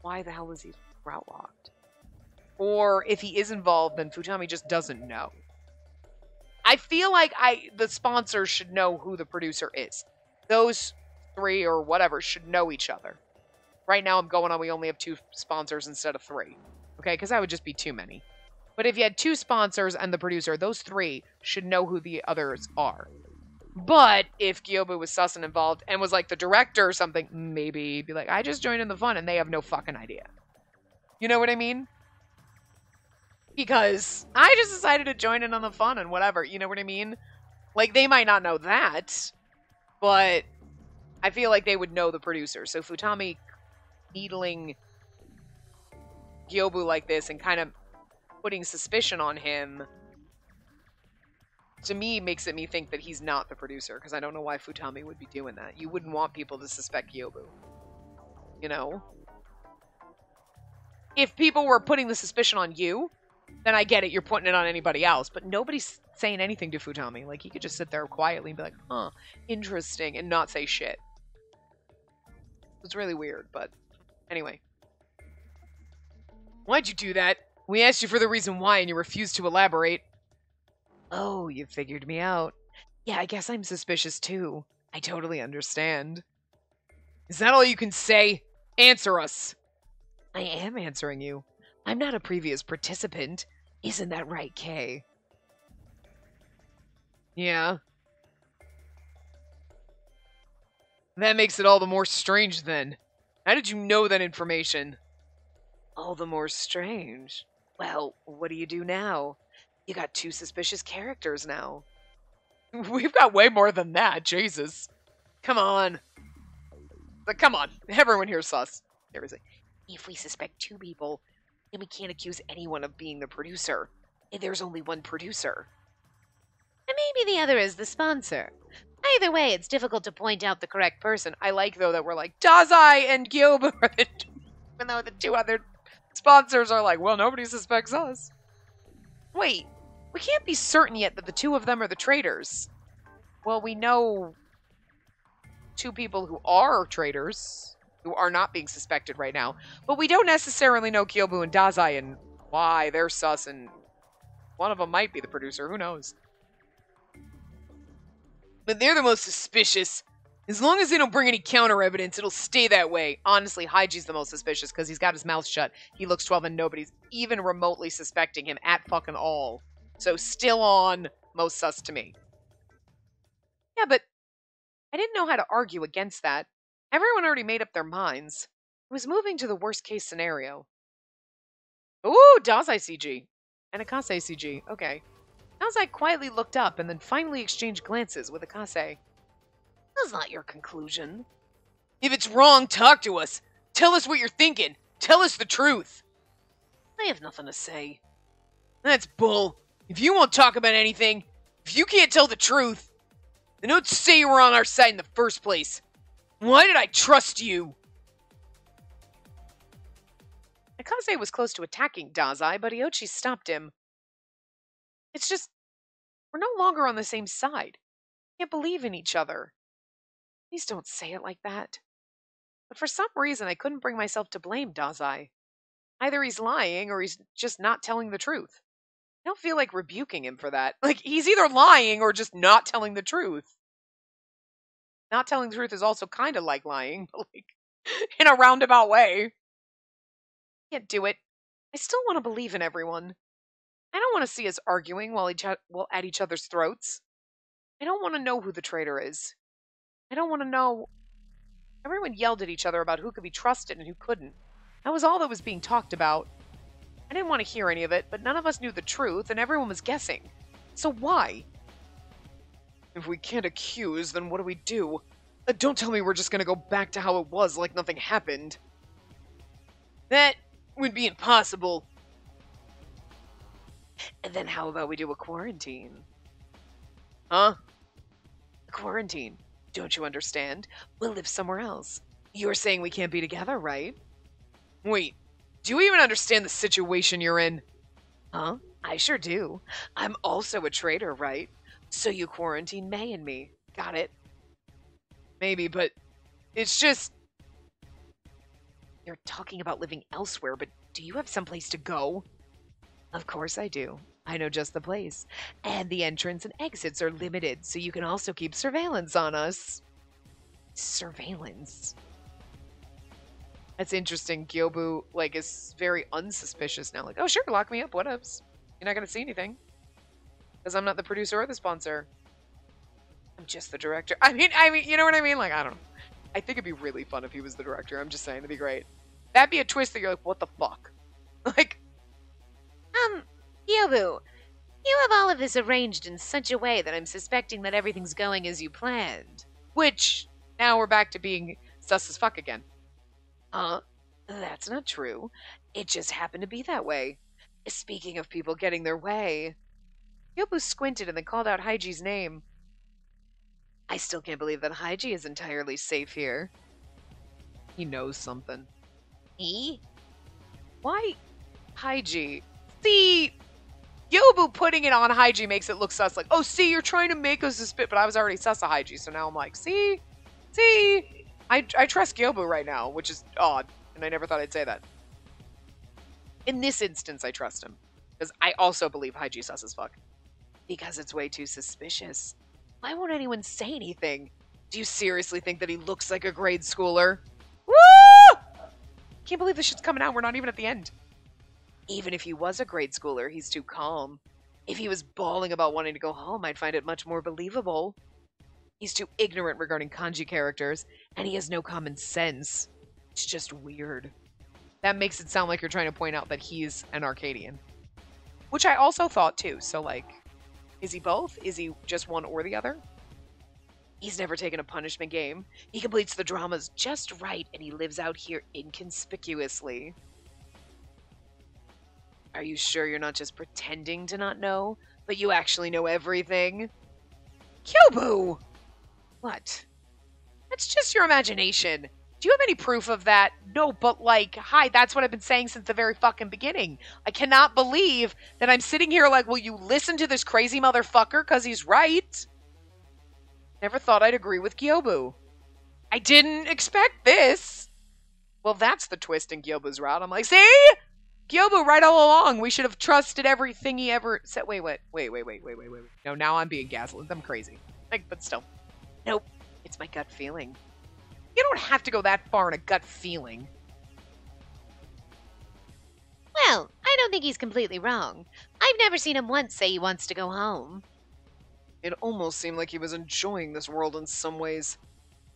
Why the hell was he route locked? Or if he is involved, then Futami just doesn't know. I feel like the sponsors should know who the producer is. Those three or whatever should know each other. Right now I'm going on we only have 2 sponsors instead of 3. Okay, because that would just be too many. But if you had 2 sponsors and the producer, those 3 should know who the others are. But if Gyobu was sus and involved and was like the director or something, maybe he'd be like, I just joined in the fun, and they have no fucking idea. You know what I mean? Because I just decided to join in on the fun and whatever, you know what I mean? Like, they might not know that, but I feel like they would know the producer. So Futami needling Gyobu like this and kind of putting suspicion on him, to me, makes me think that he's not the producer, because I don't know why Futami would be doing that. You wouldn't want people to suspect Gyobu. You know? If people were putting the suspicion on you, then I get it, you're putting it on anybody else. But nobody's saying anything to Futami. Like, he could just sit there quietly and be like, huh, interesting, and not say shit. It's really weird, but anyway. Why'd you do that? We asked you for the reason why, and you refused to elaborate. Oh, you figured me out. Yeah, I guess I'm suspicious too. I totally understand. Is that all you can say? Answer us. I am answering you. I'm not a previous participant. Isn't that right, Kay? Yeah. That makes it all the more strange then. How did you know that information? All the more strange. Well, what do you do now? You got 2 suspicious characters now. We've got way more than that, Jesus. Come on. But come on, everyone here's sus. Everything. If we suspect 2 people, then we can't accuse anyone of being the producer. There's only one producer. And maybe the other is the sponsor. Either way, it's difficult to point out the correct person. I like, though, that we're like, Dazai and Gyobu are the 2, even though the 2 other sponsors are like, well, nobody suspects us. Wait, we can't be certain yet that the 2 of them are the traitors. Well, we know 2 people who are traitors, who are not being suspected right now, but we don't necessarily know Gyobu and Dazai and why they're sus, and one of them might be the producer, who knows? But they're the most suspicious. As long as they don't bring any counter evidence, it'll stay that way. Honestly, Haiji's the most suspicious because he's got his mouth shut. He looks 12 and nobody's even remotely suspecting him at fucking all. So still on most sus to me. Yeah, but I didn't know how to argue against that. Everyone already made up their minds. I was moving to the worst case scenario. Ooh, Dazai CG. And Akase CG. Okay. Dazai quietly looked up and then finally exchanged glances with Akase. That's not your conclusion. If it's wrong, talk to us. Tell us what you're thinking. Tell us the truth. I have nothing to say. That's bull. If you won't talk about anything, if you can't tell the truth, then don't say you were on our side in the first place. Why did I trust you? Akase was close to attacking Dazai, but Iochi stopped him. It's just, we're no longer on the same side. We can't believe in each other. Please don't say it like that. But for some reason, I couldn't bring myself to blame Dazai. Either he's lying or he's just not telling the truth. I don't feel like rebuking him for that. Like, he's either lying or just not telling the truth. Not telling the truth is also kind of like lying, but like, in a roundabout way. I can't do it. I still want to believe in everyone. I don't want to see us arguing while at each other's throats. I don't want to know who the traitor is. I don't want to know. Everyone yelled at each other about who could be trusted and who couldn't. That was all that was being talked about. I didn't want to hear any of it, but none of us knew the truth, and everyone was guessing. So why? If we can't accuse, then what do we do? Don't tell me we're just going to go back to how it was like nothing happened. That would be impossible. And then how about we do a quarantine? Huh? A quarantine. Don't you understand? We'll live somewhere else. You're saying we can't be together, right? Wait, do you even understand the situation you're in? Huh? I sure do. I'm also a traitor, right? So you quarantine May and me. Got it? Maybe, but it's just... You're talking about living elsewhere, but do you have someplace to go? Of course I do. I know just the place. And the entrance and exits are limited, so you can also keep surveillance on us. Surveillance? That's interesting. Gyobu, like, is very unsuspicious now. Like, oh, sure, lock me up. What ups? You're not going to see anything. Because I'm not the producer or the sponsor. I'm just the director. I mean, you know what I mean? Like, I don't know. I think it'd be really fun if he was the director. I'm just saying, it'd be great. That'd be a twist that you're like, what the fuck? Like, Yobu, you have all of this arranged in such a way that I'm suspecting that everything's going as you planned. which, now we're back to being sus as fuck again. That's not true. It just happened to be that way. Speaking of people getting their way, Yobu squinted and then called out Haiji's name. I still can't believe that Haiji is entirely safe here. He knows something. He? Why Haiji? See, Yobu putting it on Haiji makes it look sus. Like, oh, see, you're trying to make us suspicious, but I was already sus of Haiji, so now I'm like, see? I trust Gyobu right now, which is odd, and I never thought I'd say that. In this instance, I trust him. Because I also believe Haiji's sus as fuck. Because it's way too suspicious. Why won't anyone say anything? Do you seriously think that he looks like a grade schooler? Woo! Can't believe this shit's coming out. We're not even at the end. Even if he was a grade schooler, he's too calm. If he was bawling about wanting to go home, I'd find it much more believable. He's too ignorant regarding kanji characters, and he has no common sense. It's just weird. That makes it sound like you're trying to point out that he's an Arcadian. Which I also thought too, so like, is he both? Is he just one or the other? He's never taken a punishment game. He completes the dramas just right, and he lives out here inconspicuously. Are you sure you're not just pretending to not know, but you actually know everything? Kyobu! What? That's just your imagination. Do you have any proof of that? No, but like, hi, that's what I've been saying since the very fucking beginning. I cannot believe that I'm sitting here like, will you listen to this crazy motherfucker? Because he's right. Never thought I'd agree with Gyobu. I didn't expect this. Well, that's the twist in Gyobu's route. I'm like, see? Gyobu right all along. We should have trusted everything he ever said. Wait. No, now I'm being gaslit. I'm crazy. Like, but still. Nope. It's my gut feeling. You don't have to go that far in a gut feeling. Well, I don't think he's completely wrong. I've never seen him once say he wants to go home. It almost seemed like he was enjoying this world in some ways.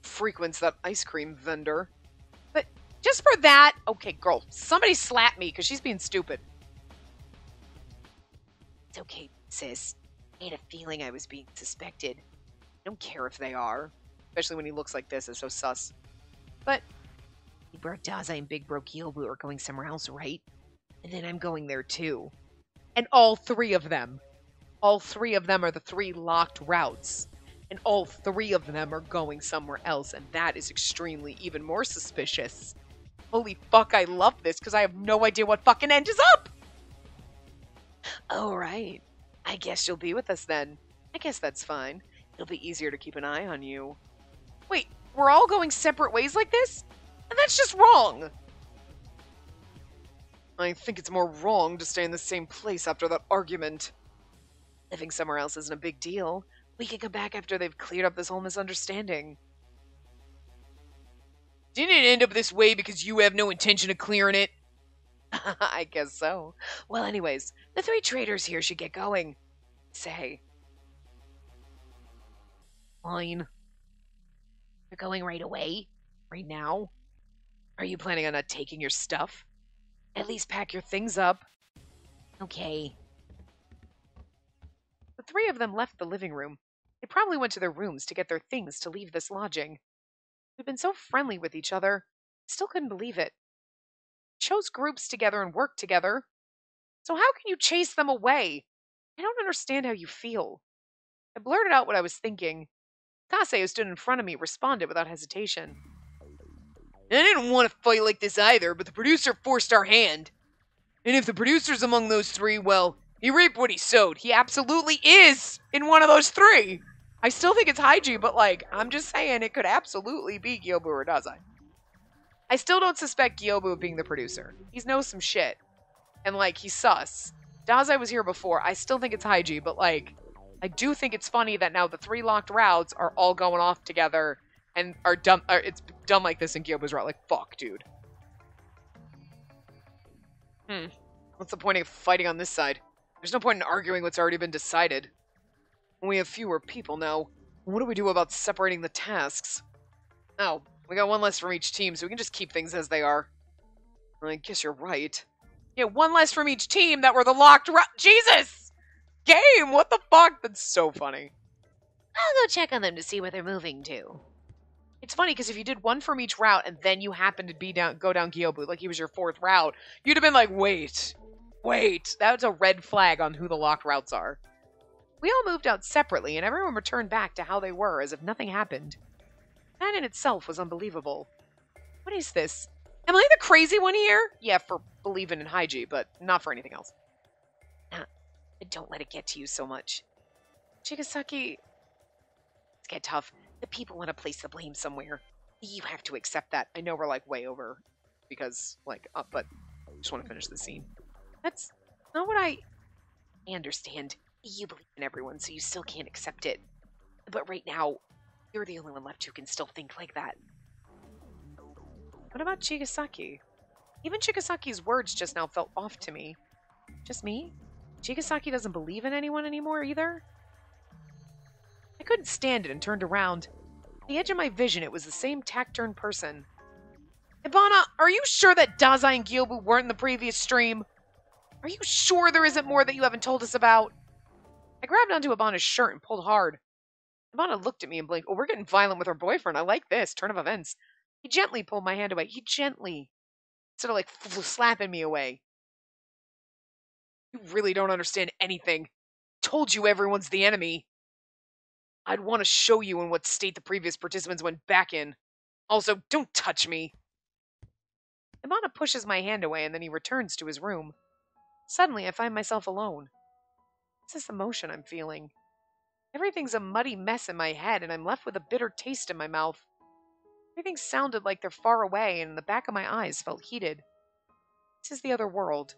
Frequents that ice cream vendor. But just for that... Okay, girl, somebody slap me because she's being stupid. It's okay, sis. I had a feeling I was being suspected. I don't care if they are. Especially when he looks like this. It's so sus. But Big Bro Dazai and Big Bro Gyobu are going somewhere else, right? And then I'm going there too. And all three of them are the three locked routes. And all three of them are going somewhere else. And that is extremely even more suspicious. Holy fuck, I love this because I have no idea what fucking end is up. Oh, right. I guess you'll be with us then. I guess that's fine. It'll be easier to keep an eye on you. Wait, we're all going separate ways like this? And that's just wrong. I think it's more wrong to stay in the same place after that argument. Living somewhere else isn't a big deal. We can come back after they've cleared up this whole misunderstanding. Didn't it end up this way because you have no intention of clearing it? I guess so. Well, anyways, the three traders here should get going. Say. Fine. You're going right away? Right now? Are you planning on not taking your stuff? At least pack your things up. Okay. The three of them left the living room. They probably went to their rooms to get their things to leave this lodging. We'd been so friendly with each other. I still couldn't believe it. Chose groups together and worked together. So how can you chase them away? I don't understand how you feel. I blurted out what I was thinking. Kase, who stood in front of me, responded without hesitation. I didn't want to fight like this either, but the producer forced our hand. And if the producer's among those three, well, he reaped what he sowed. He absolutely is in one of those three. I still think it's Haiji, but like, I'm just saying it could absolutely be Gyobu or Dazai. I still don't suspect Gyobu of being the producer. He knows some shit. And like, he's sus. Dazai was here before. I still think it's Haiji, but like, I do think it's funny that now the 3 locked routes are all going off together and are dumb. It's done like this in Gyoba's route. Like, fuck, dude. What's the point of fighting on this side? There's no point in arguing what's already been decided. We have fewer people now. What do we do about separating the tasks? Oh, we got 1 less from each team, so we can just keep things as they are. I guess you're right. Yeah, 1 less from each team that were the locked route. Jesus! Game! What the fuck? That's so funny. I'll go check on them to see where they're moving to. It's funny because if you did 1 from each route and then you happened to go down Gyobu, like he was your 4th route, you'd have been like, wait. That's a red flag on who the locked routes are. We all moved out separately and everyone returned back to how they were as if nothing happened. That in itself was unbelievable. What is this? Am I the crazy one here? Yeah, for believing in Haiji, but not for anything else. Don't let it get to you so much. Chigasaki, it's get tough. The people want to place the blame somewhere. You have to accept that. I know we're like way over because like, but I just want to finish the scene. That's not what I understand. You believe in everyone, so you still can't accept it. But right now, you're the only one left who can still think like that. What about Chigasaki? Even Chigasaki's words just now felt off to me. Just me? Chigasaki doesn't believe in anyone anymore either? I couldn't stand it and turned around. At the edge of my vision, it was the same taciturn person. Ibana, are you sure that Dazai and Gyobu weren't in the previous stream? Are you sure there isn't more that you haven't told us about? I grabbed onto Ibana's shirt and pulled hard. Ibana looked at me and blinked. Oh, we're getting violent with her boyfriend. I like this. Turn of events. He gently pulled my hand away. Instead of like slapping me away. You really don't understand anything. Told you everyone's the enemy. I'd want to show you in what state the previous participants went back in. Also, don't touch me. Ibana pushes my hand away and then he returns to his room. Suddenly, I find myself alone. What's this emotion I'm feeling? Everything's a muddy mess in my head and I'm left with a bitter taste in my mouth. Everything sounded like they're far away and the back of my eyes felt heated. This is the other world.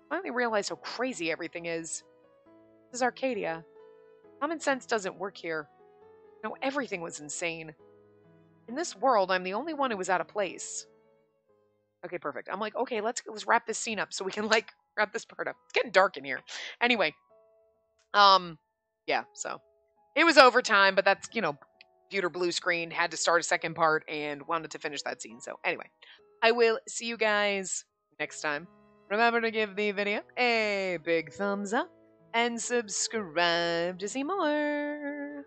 I finally realized how crazy everything is. This is Arcadia. Common sense doesn't work here. No, everything was insane. In this world, I'm the only one who was out of place. Okay, perfect. I'm like, okay, let's wrap this scene up so we can like wrap this part up. It's getting dark in here. Anyway, yeah, so it was overtime, but that's, computer blue screen, had to start a second part and wanted to finish that scene. So anyway, I will see you guys next time. Remember to give the video a big thumbs up and subscribe to see more.